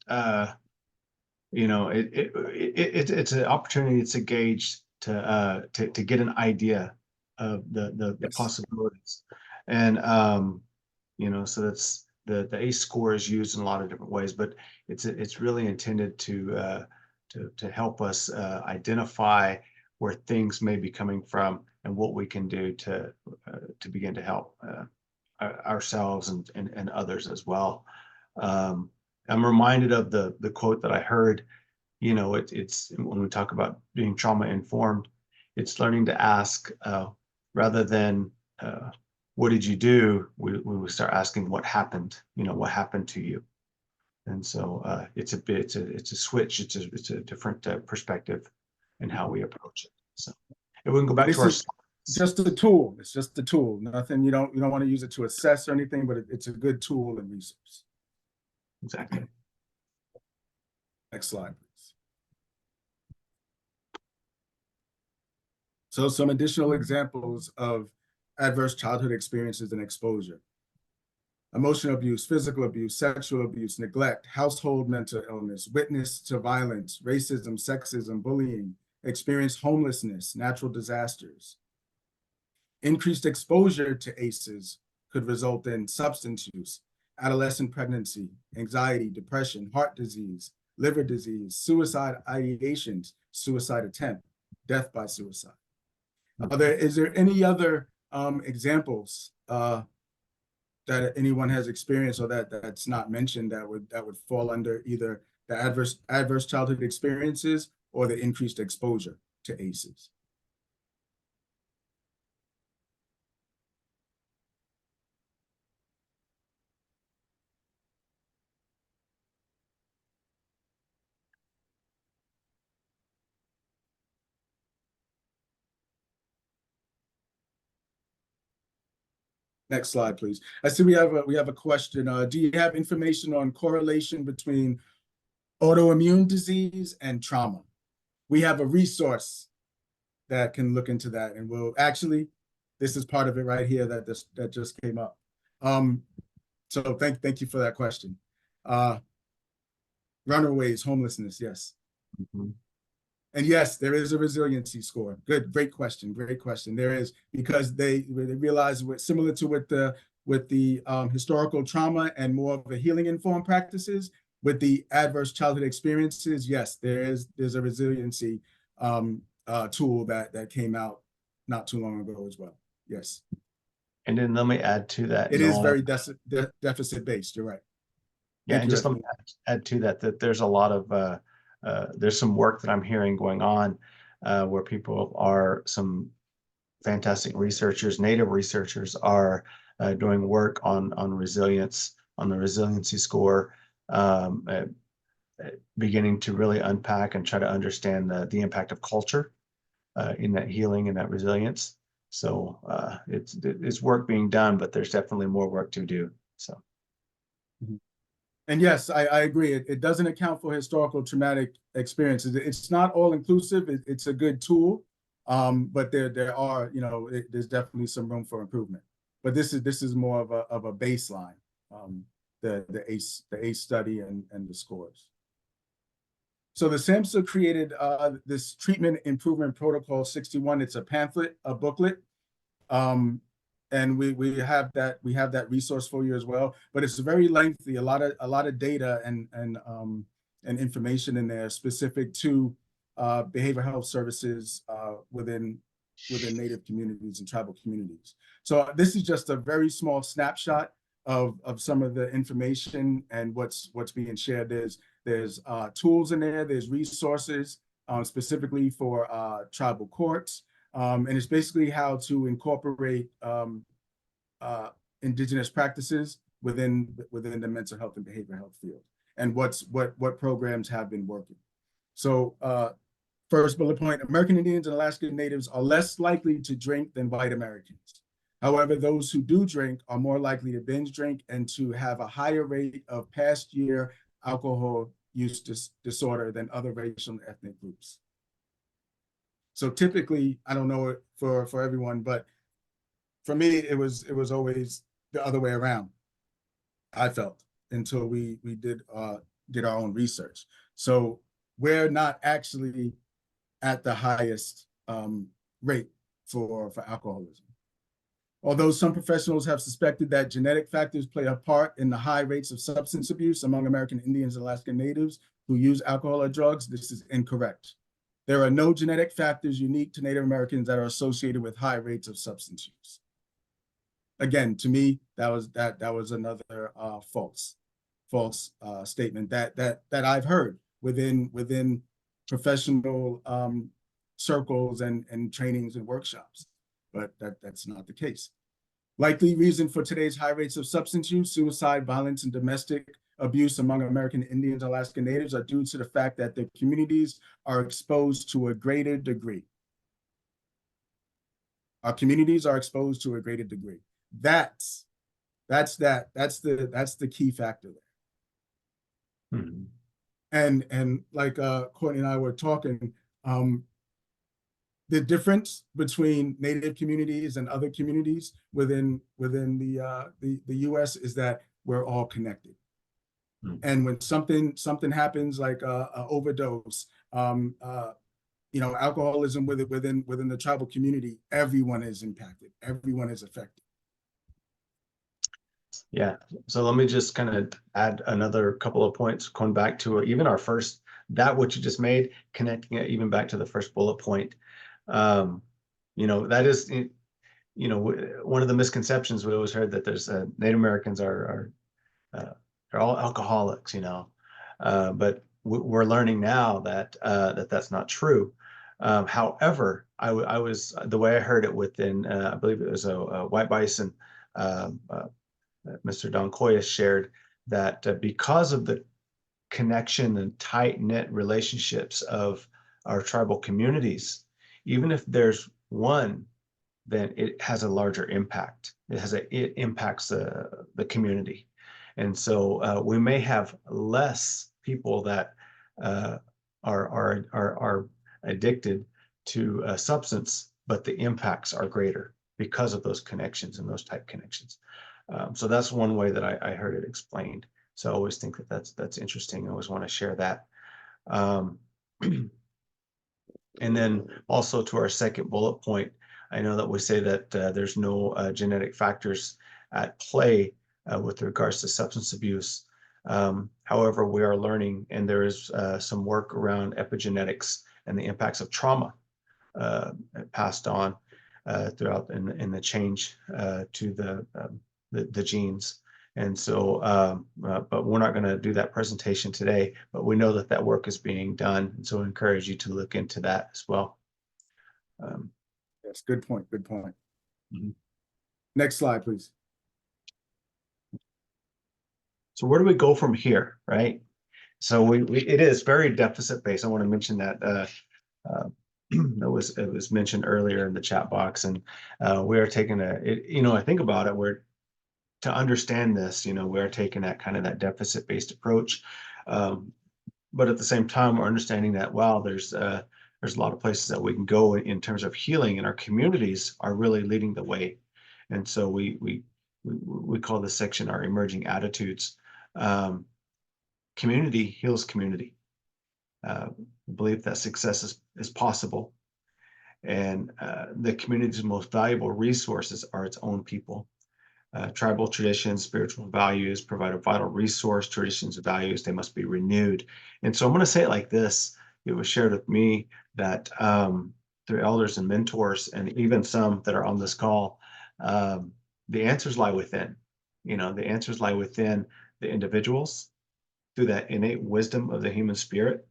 it's an opportunity to gauge to get an idea of the Yes. possibilities, and so that's the ACE score is used in a lot of different ways, but it's really intended to help us identify where things may be coming from and what we can do to begin to help ourselves and others as well. I'm reminded of the quote that I heard. It's when we talk about being trauma informed, it's learning to ask rather than what did you do? We will start asking what happened. What happened to you? And so it's a switch. It's a different perspective in how we approach it. So if we can go back to our This is just a tool. It's just a tool. Nothing, you don't want to use it to assess or anything, but it's a good tool and resource. exactly. Next slide, please. So some additional examples of adverse childhood experiences and exposure: emotional abuse, physical abuse, sexual abuse, neglect, household mental illness, witness to violence, racism, sexism, bullying, experience homelessness, natural disasters. Increased exposure to ACEs could result in substance use, adolescent pregnancy, anxiety, depression, heart disease, liver disease, suicide ideations, suicide attempt, death by suicide. Is there any other examples that anyone has experienced or that's not mentioned that would fall under either the adverse childhood experiences or the increased exposure to ACEs? Next slide, please. I see we have a question. Do you have information on correlation between autoimmune disease and trauma? We have a resource that can look into that, and this is part of it right here that just came up. So thank you for that question. Runaways, homelessness, yes. Mm-hmm. And yes, there is a resiliency score. Great question. There is, because they realize similar to with the historical trauma and more of a healing informed practices, with the adverse childhood experiences, yes, there's a resiliency tool that came out not too long ago as well. Yes. And then let me add to that. It is very deficit based. You're right. Yeah, and just let me add to that there's a lot of there's some work that I'm hearing going on where people are, some fantastic researchers, native researchers are doing work on resilience, on the resiliency score, beginning to really unpack and try to understand the impact of culture in that healing and that resilience. So it's work being done, but there's definitely more work to do. So. Mm-hmm. And yes, I agree. It doesn't account for historical traumatic experiences. It's not all inclusive. It's a good tool, but there are, there's definitely some room for improvement. But this is more of a baseline, the ACE study and the scores. So the SAMHSA created this Treatment Improvement Protocol 61. It's a pamphlet, a booklet. And we have that resource for you as well, but it's very lengthy, a lot of data and information in there specific to behavioral health services within Native communities and tribal communities. So this is just a very small snapshot of some of the information and what's being shared. There's tools in there, there's resources specifically for tribal courts. And it's basically how to incorporate indigenous practices within the mental health and behavioral health field, and what programs have been working. So first bullet point: American Indians and Alaska Natives are less likely to drink than white Americans. However, those who do drink are more likely to binge drink and to have a higher rate of past year alcohol use disorder than other racial and ethnic groups. So typically, I don't know it for everyone, but for me, it was always the other way around, I felt, until we did our own research. So we're not actually at the highest rate for alcoholism. Although some professionals have suspected that genetic factors play a part in the high rates of substance abuse among American Indians and Alaska Natives who use alcohol or drugs, this is incorrect. There are no genetic factors unique to Native Americans that are associated with high rates of substance use. Again, to me, that was another false statement that I've heard within professional circles and trainings and workshops, but that's not the case. Likely reason for today's high rates of substance use, suicide, violence, and domestic abuse among American Indians and Alaska Natives are due to the fact that their communities are exposed to a greater degree. Our communities are exposed to a greater degree. That's the key factor there. Mm-hmm. And like Cortney and I were talking, the difference between Native communities and other communities within the U.S. is that we're all connected. Mm-hmm. And when something happens, like a overdose, alcoholism within the tribal community, everyone is impacted, everyone is affected. Yeah, so let me just kind of add another couple of points, going back to even our first, that what you just made, connecting it even back to the first bullet point. That is, one of the misconceptions we always heard, that there's Native Americans are all alcoholics, but we're learning now that that's not true. However, I was, the way I heard it within, I believe it was a White Bison, Mr. Don Koya shared that because of the connection and tight-knit relationships of our tribal communities, even if there's one, then it has a larger impact. It impacts the community. And so we may have less people that are addicted to a substance, but the impacts are greater because of those connections and those tight connections. So that's one way that I heard it explained. So I always think that that's interesting. I always want to share that. And then also to our second bullet point, I know that we say that there's no genetic factors at play with regards to substance abuse. However, we are learning, and there is some work around epigenetics and the impacts of trauma passed on throughout in the change to the genes. And so, but we're not going to do that presentation today, but we know that work is being done. And so I encourage you to look into that as well. Yes, good point. Mm-hmm. Next slide, please. So where do we go from here, right? So it is very deficit based. I want to mention that it was mentioned earlier in the chat box, and we are taking I think about it, to understand this, we're taking that deficit-based approach. But at the same time, we're understanding that, wow, there's a lot of places that we can go in terms of healing, and our communities are really leading the way. And so we call this section our emerging attitudes. Community heals community. We believe that success is possible. And the community's most valuable resources are its own people. Tribal traditions, spiritual values provide a vital resource. Traditions and values, they must be renewed. And so I'm going to say it like this. It was shared with me that through elders and mentors, and even some that are on this call, the answers lie within. The answers lie within the individuals through that innate wisdom of the human spirit,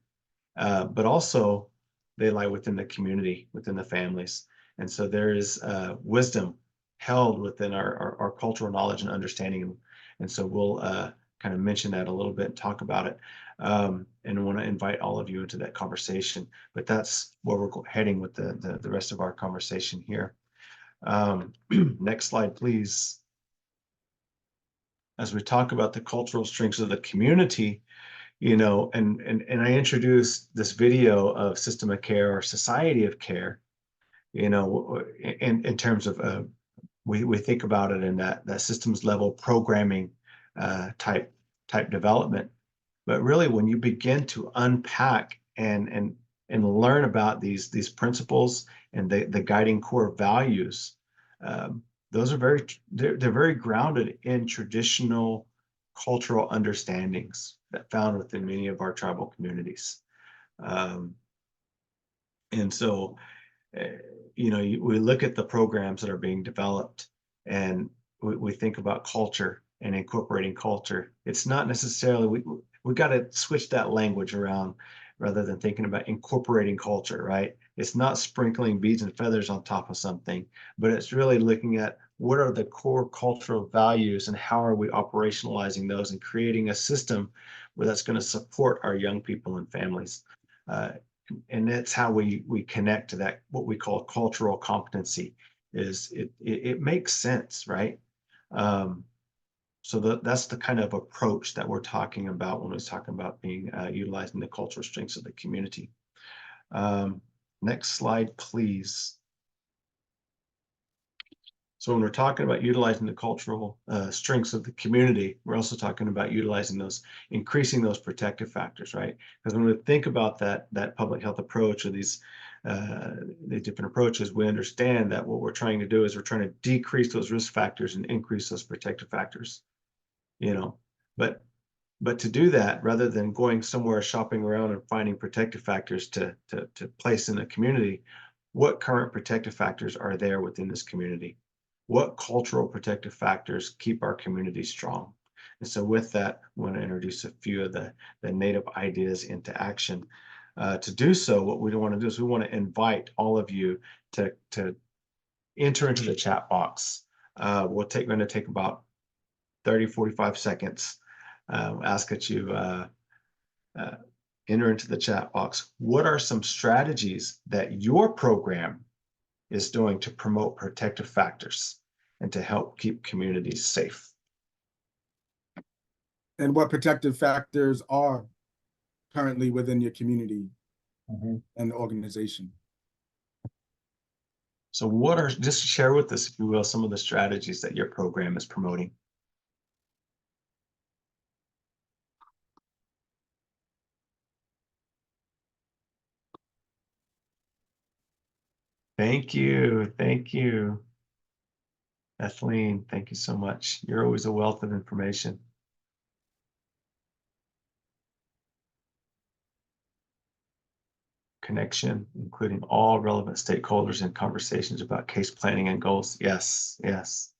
but also they lie within the community, within the families. And so there is wisdom held within our cultural knowledge and understanding. And so we'll kind of mention that a little bit and talk about it. And want to invite all of you into that conversation. But that's where we're heading with the rest of our conversation here. Next slide, please. As we talk about the cultural strengths of the community, you know, and I introduced this video of system of care or society of care, you know, in terms of we think about it in that systems level programming type development. But really, when you begin to unpack and learn about these principles and the guiding core values, those are they're very grounded in traditional cultural understandings that found within many of our tribal communities. And so, you know, we look at the programs that are being developed, and we think about culture and incorporating culture. It's not necessarily, we got to switch that language around rather than thinking about incorporating culture, right? It's not sprinkling beads and feathers on top of something, but it's really looking at what are the core cultural values and how are we operationalizing those and creating a system where that's going to support our young people and families. And that's how we connect to that, what we call cultural competency. Is it makes sense, right? So that's the kind of approach that we're talking about when we're talking about being utilizing the cultural strengths of the community. Next slide, please. So when we're talking about utilizing the cultural strengths of the community, we're also talking about utilizing those, increasing those protective factors, right? Because when we think about that public health approach or these different approaches, we understand that what we're trying to do is we're trying to decrease those risk factors and increase those protective factors, you know. But to do that, rather than going somewhere shopping around and finding protective factors to place in a community, what current protective factors are there within this community? What cultural protective factors keep our community strong? And so with that, I want to introduce a few of the native ideas into action. To do so, what we want to do is we want to invite all of you to enter into the chat box. We're going to take about 30, 45 seconds. Ask that you enter into the chat box. What are some strategies that your program is doing to promote protective factors and to help keep communities safe? And what protective factors are currently within your community and the organization? So just share with us, if you will, some of the strategies that your program is promoting. Thank you. Thank you. Kathleen, thank you so much. You're always a wealth of information. Connection, including all relevant stakeholders in conversations about case planning and goals. Yes, yes.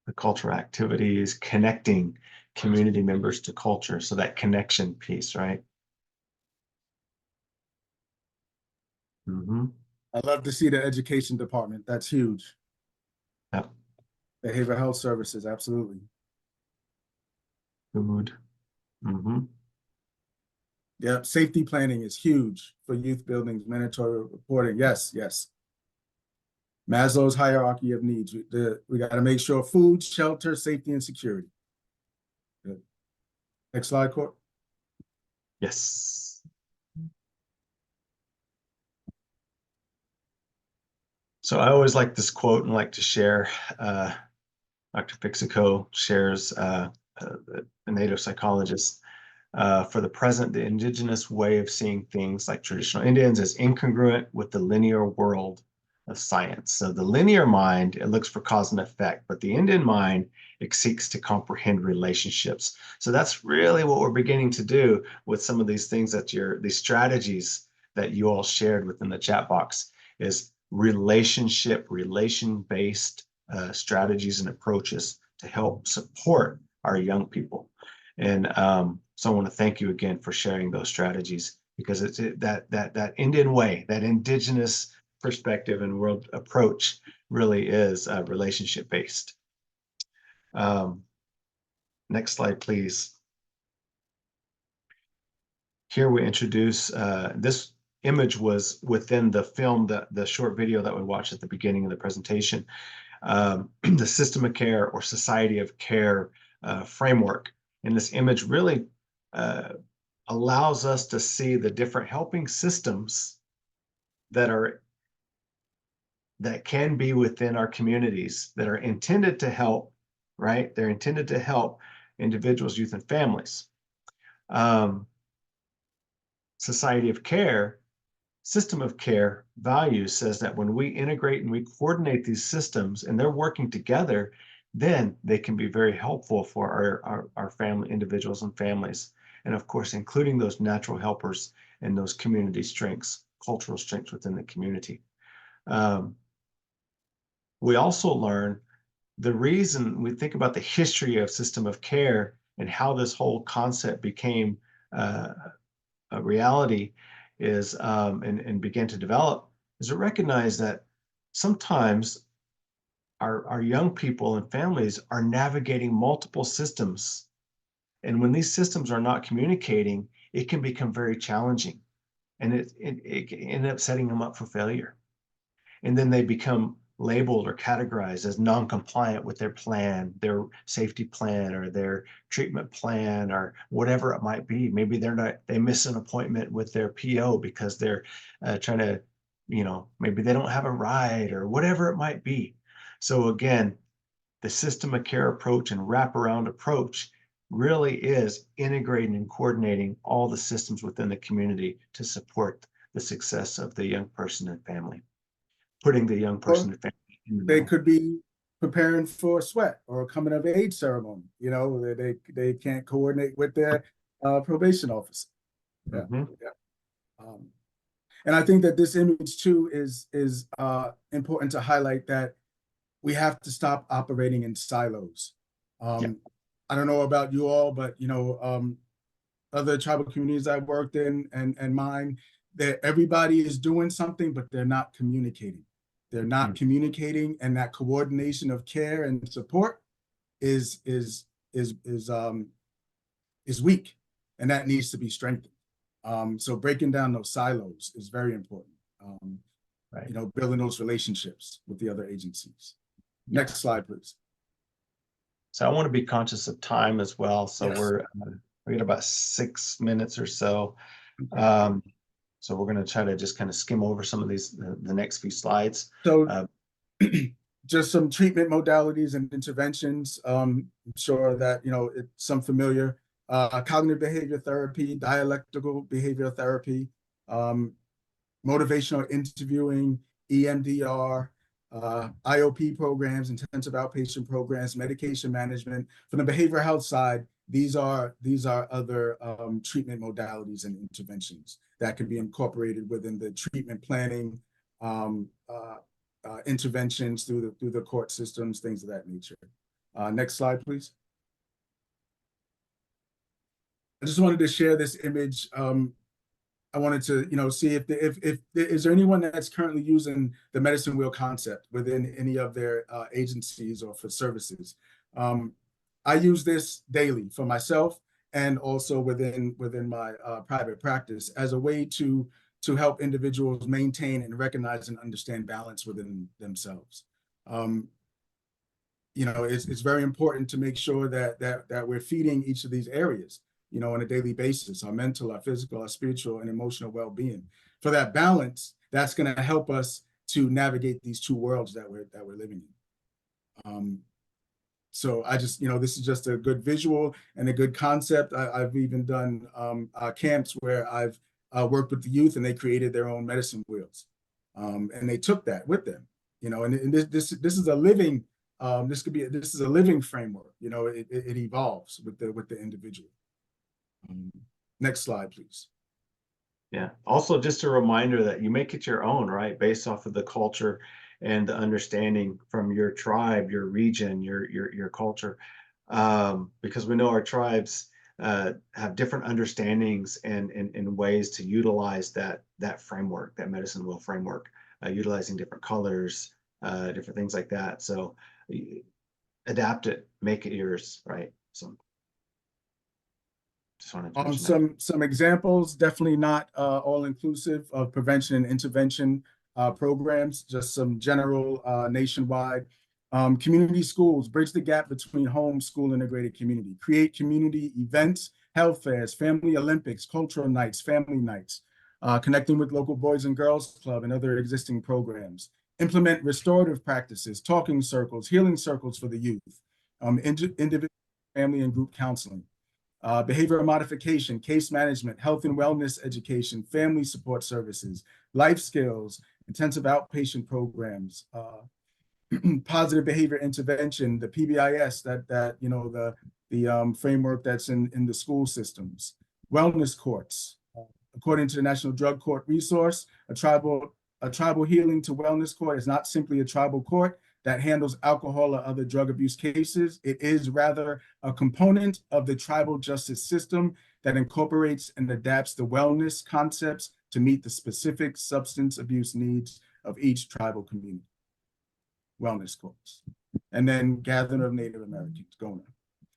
The cultural activities, connecting community members to culture. So that connection piece, right? I love to see the education department. That's huge. Yep. Behavioral health services, absolutely. Food. Yep, safety planning is huge for youth buildings, mandatory reporting. Yes, yes. Maslow's hierarchy of needs. We got to make sure food, shelter, safety, and security. Good. Next slide, Court. Yes. So I always like this quote and like to share. Dr. Fixico shares, a native psychologist. For the present, the indigenous way of seeing things like traditional Indians is incongruent with the linear world of science. So the linear mind, it looks for cause and effect, but the Indian mind, it seeks to comprehend relationships. So that's really what we're beginning to do with some of these things that these strategies that you all shared within the chat box, is relation-based strategies and approaches to help support our young people. And so I want to thank you again for sharing those strategies, because it's that Indian way, that indigenous perspective and world approach really is relationship based. Next slide, please. Here we introduce, this image was within the film, the short video that we watched at the beginning of the presentation, the system of care or society of care framework. And this image really allows us to see the different helping systems that can be within our communities that are intended to help, right? They're intended to help individuals, youth, and families. Society of care, system of care value says that when we integrate and we coordinate these systems and they're working together, then they can be very helpful for our family, individuals and families. And of course, including those natural helpers and those community strengths, cultural strengths within the community. We also learn the reason we think about the history of system of care and how this whole concept became a reality is and began to develop is to recognize that sometimes our young people and families are navigating multiple systems. And when these systems are not communicating, it can become very challenging. And it can end up setting them up for failure. And then they become labeled or categorized as non-compliant with their plan, their safety plan, or their treatment plan, or whatever it might be. Maybe they miss an appointment with their PO because they're trying to, maybe they don't have a ride or whatever it might be. So again, the system of care approach and wraparound approach really is integrating and coordinating all the systems within the community to support the success of the young person and family. Putting the young person and family in the They middle. could be preparing for a sweat or a coming of age ceremony. They can't coordinate with their probation officer. Yeah. And I think that this image too is important to highlight that we have to stop operating in silos. I don't know about you all, but other tribal communities I've worked in and mine, that everybody is doing something, but they're not communicating. They're not communicating, and that coordination of care and support is weak, and that needs to be strengthened. So breaking down those silos is very important. Right. Building those relationships with the other agencies. Next slide, please. So I want to be conscious of time as well. So yes. we got about 6 minutes or so. Okay. So we're going to try to just kind of skim over some of these, the next few slides. So just some treatment modalities and interventions. I'm sure that, it's some familiar. Cognitive behavior therapy, dialectical behavioral therapy, motivational interviewing, EMDR, IOP programs, intensive outpatient programs, medication management. From the behavioral health side, these are other treatment modalities and interventions that can be incorporated within the treatment planning, interventions through the court systems, things of that nature. Next slide, please. I just wanted to share this image. I wanted to, see if is there anyone that's currently using the medicine wheel concept within any of their agencies or for services. I use this daily for myself and also within my private practice as a way to help individuals maintain and recognize and understand balance within themselves. It's very important to make sure that we're feeding each of these areas, on a daily basis, our mental, our physical, our spiritual, and emotional well-being. For that balance, that's going to help us to navigate these two worlds that we're living in. So I just, this is just a good visual and a good concept. I've even done camps where I've worked with the youth and they created their own medicine wheels. And they took that with them, and this is a living, this is a living framework, it evolves with the individual. Next slide, please. Yeah. Also, just a reminder that you make it your own, right? Based off of the culture and the understanding from your tribe, your region, your culture, because we know our tribes have different understandings and ways to utilize that framework, that medicine wheel framework. utilizing different colors, different things like that. So adapt it, make it yours, right? So just wanted to mention that. Some examples, definitely not all inclusive of prevention and intervention programs, just some general nationwide. Community schools bridge the gap between home, school, integrated community. Create community events, health fairs, family Olympics, cultural nights, family nights, connecting with local Boys and Girls Club and other existing programs. Implement restorative practices, talking circles, healing circles for the youth, individual, family, and group counseling. Behavioral modification, case management, health and wellness education, family support services, life skills, intensive outpatient programs, positive behavior intervention, the PBIS, the framework that's in the school systems, wellness courts. According to the National Drug Court Resource, a tribal healing to wellness court is not simply a tribal court that handles alcohol or other drug abuse cases. It is rather a component of the tribal justice system that incorporates and adapts the wellness concepts to meet the specific substance abuse needs of each tribal community. Wellness courts. And then gathering of Native Americans, GONA.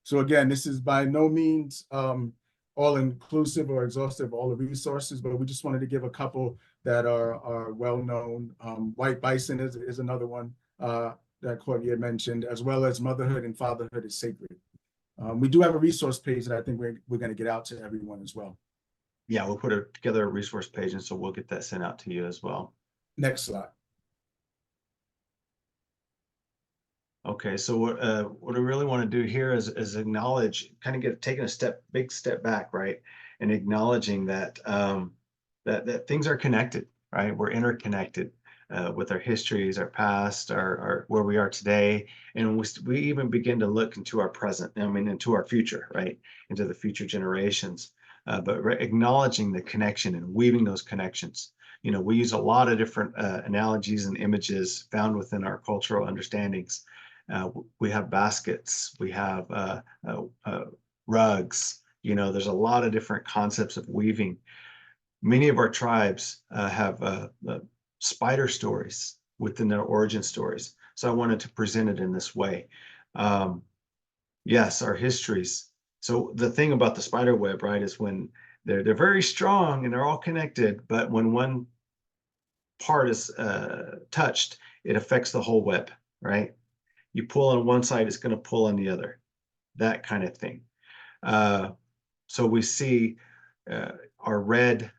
So again, this is by no means all inclusive or exhaustive of all the resources, but we just wanted to give a couple that are well known. White Bison is another one that Cortney had mentioned, as well as Motherhood and Fatherhood is Sacred. We do have a resource page that I think we're going to get out to everyone as well. Yeah, we'll put together a resource page, and so we'll get that sent out to you as well. Next slide. Okay, so what I really want to do here is acknowledge, kind of taking a big step back, right, and acknowledging that that things are connected, right? We're interconnected with our histories, our past, our where we are today, and we even begin to look into our present. I mean, into our future, right, into the future generations. But acknowledging the connection and weaving those connections. You know, we use a lot of different analogies and images found within our cultural understandings. We have baskets, we have rugs, you know, there's a lot of different concepts of weaving. Many of our tribes have spider stories within their origin stories. So I wanted to present it in this way. Yes, our histories. So the thing about the spider web, right, is when they're very strong and they're all connected, but when one part is touched, it affects the whole web, right? You pull on one side, it's going to pull on the other, that kind of thing. So we see our red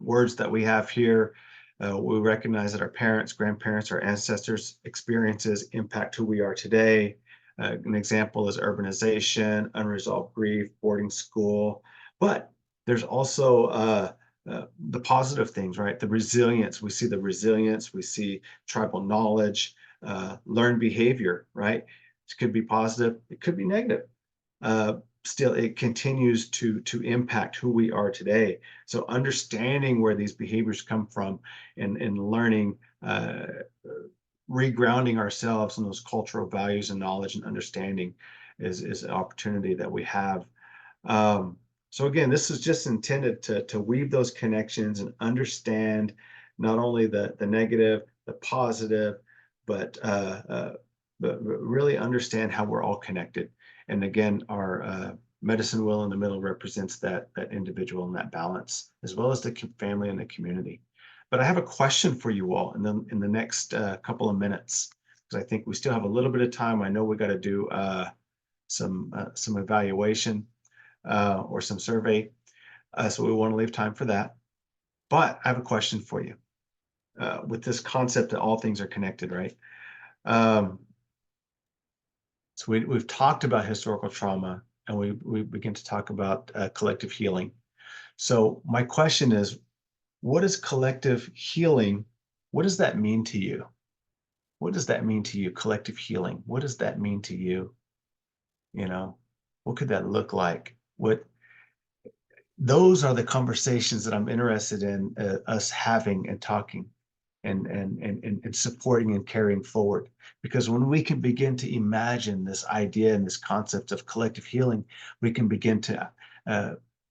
words that we have here. We recognize that our parents, grandparents, our ancestors' experiences impact who we are today. An example is urbanization, unresolved grief, boarding school. But there's also the positive things, right? The resilience. We see the resilience. We see tribal knowledge, learned behavior, right? It could be positive. It could be negative. Still, it continues to impact who we are today. So understanding where these behaviors come from and learning, regrounding ourselves in those cultural values and knowledge and understanding is an opportunity that we have. So again, this is just intended to weave those connections and understand not only the negative, the positive, but really understand how we're all connected. And again, our medicine wheel in the middle represents that individual and that balance, as well as the family and the community. But I have a question for you all in the next couple of minutes, because I think we still have a little bit of time. I know we got to do some evaluation or some survey, so we want to leave time for that. But I have a question for you with this concept that all things are connected, right? So we've talked about historical trauma, and we begin to talk about collective healing. So my question is, what is collective healing? What does that mean to you? What does that mean to you, collective healing? What does that mean to you? You know, what could that look like? Those are the conversations that I'm interested in us having and talking and supporting and carrying forward. Because when we can begin to imagine this idea and this concept of collective healing, we can begin to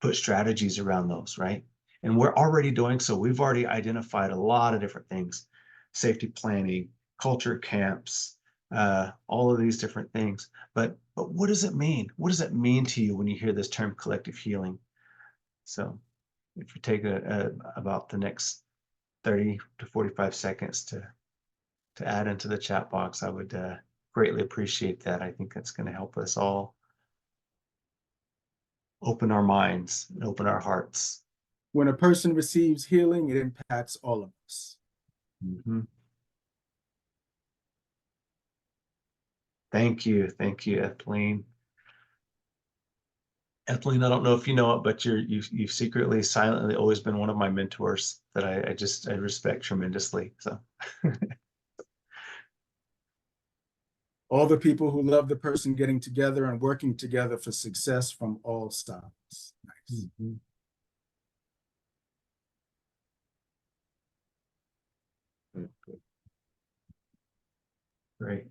put strategies around those, right? And we're already doing so. We've already identified a lot of different things: safety planning, culture camps, all of these different things. But what does it mean? What does it mean to you when you hear this term collective healing? So if you take about the next 30 to 45 seconds to add into the chat box, I would greatly appreciate that. I think that's going to help us all open our minds and open our hearts. When a person receives healing, it impacts all of us. Mm-hmm. Thank you, Ethelene. Ethelene, I don't know if you know it, but you've secretly, silently always been one of my mentors that I respect tremendously. So All the people who love the person getting together and working together for success from all sides. Nice. mm-hmm. Great.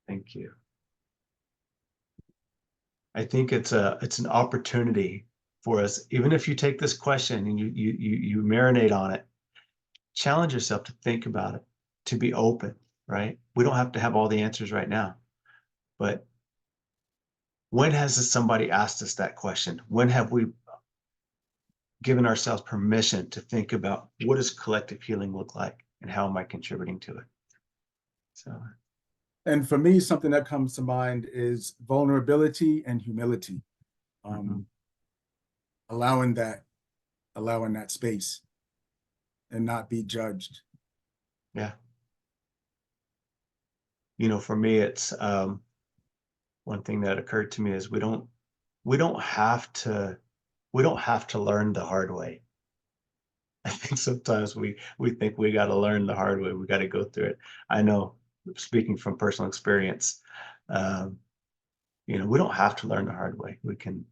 Thank you. I think it's an opportunity for us, even if you take this question and you marinate on it, challenge yourself to think about it, to be open, right? We don't have to have all the answers right now, but when has somebody asked us that question? When have we given ourselves permission to think about what does collective healing look like and how am I contributing to it? So, and for me, something that comes to mind is vulnerability and humility. Allowing that space and not be judged. Yeah. You know, for me, it's one thing that occurred to me is we don't have to learn the hard way. I think sometimes we think we got to learn the hard way. We got to go through it. I know, speaking from personal experience, you know, we don't have to learn the hard way. We can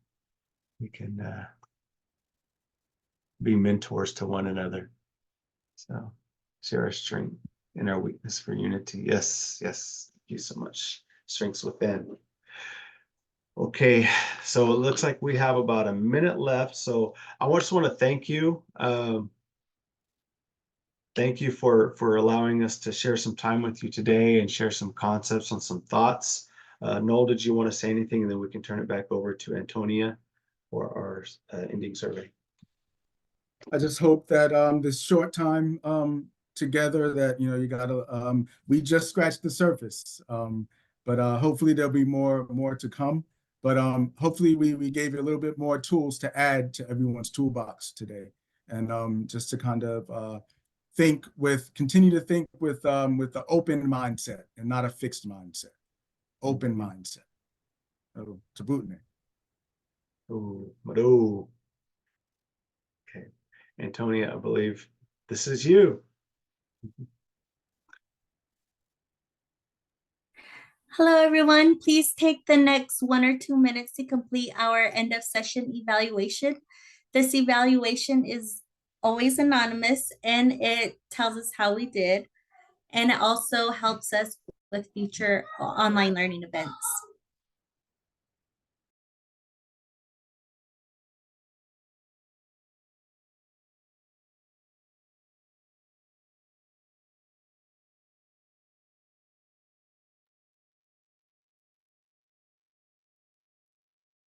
be mentors to one another. So share our strength and our weakness for unity. Yes. Thank you so much. Strengths within. Okay, so it looks like we have about a minute left. So I just want to thank you. Thank you for allowing us to share some time with you today and share some concepts and some thoughts. Noel, did you want to say anything, and then we can turn it back over to Antonia for our ending survey? I just hope that this short time together that you gotta we just scratched the surface, but hopefully there'll be more to come. But hopefully we gave you a little bit more tools to add to everyone's toolbox today, and just to kind of continue to think with the open mindset and not a fixed mindset. Open mindset. To boot Oh, okay. Antonia, I believe this is you. Hello, everyone. Please take the next 1 or 2 minutes to complete our end of session evaluation. This evaluation is always anonymous and it tells us how we did. And it also helps us with future online learning events.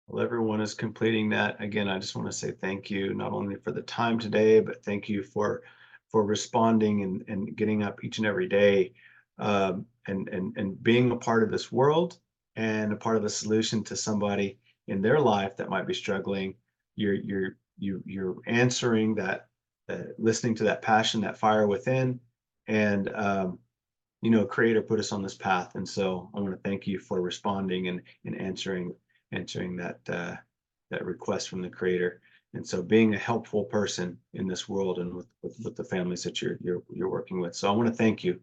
Well, everyone is completing that. Again, I just want to say thank you, not only for the time today, but thank you for responding and getting up each and every day, and being a part of this world and a part of the solution to somebody in their life that might be struggling. You're answering that, listening to that passion, that fire within, and you know, Creator put us on this path, and so I want to thank you for responding and answering that request from the Creator, and so being a helpful person in this world and with the families that you're working with. So I want to thank you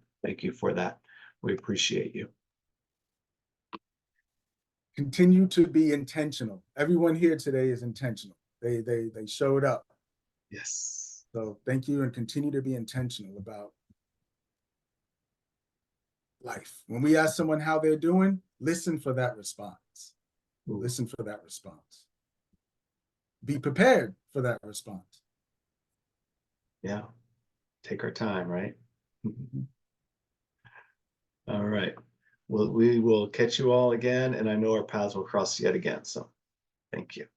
for that. We appreciate you. Continue to be intentional. Everyone here today is intentional. They showed up. Yes. So thank you, and continue to be intentional about life. When we ask someone how they're doing, listen for that response. Listen for that response. be prepared for that response. Yeah. Take our time, right? All right. Well, we will catch you all again, and I know our paths will cross yet again. So thank you.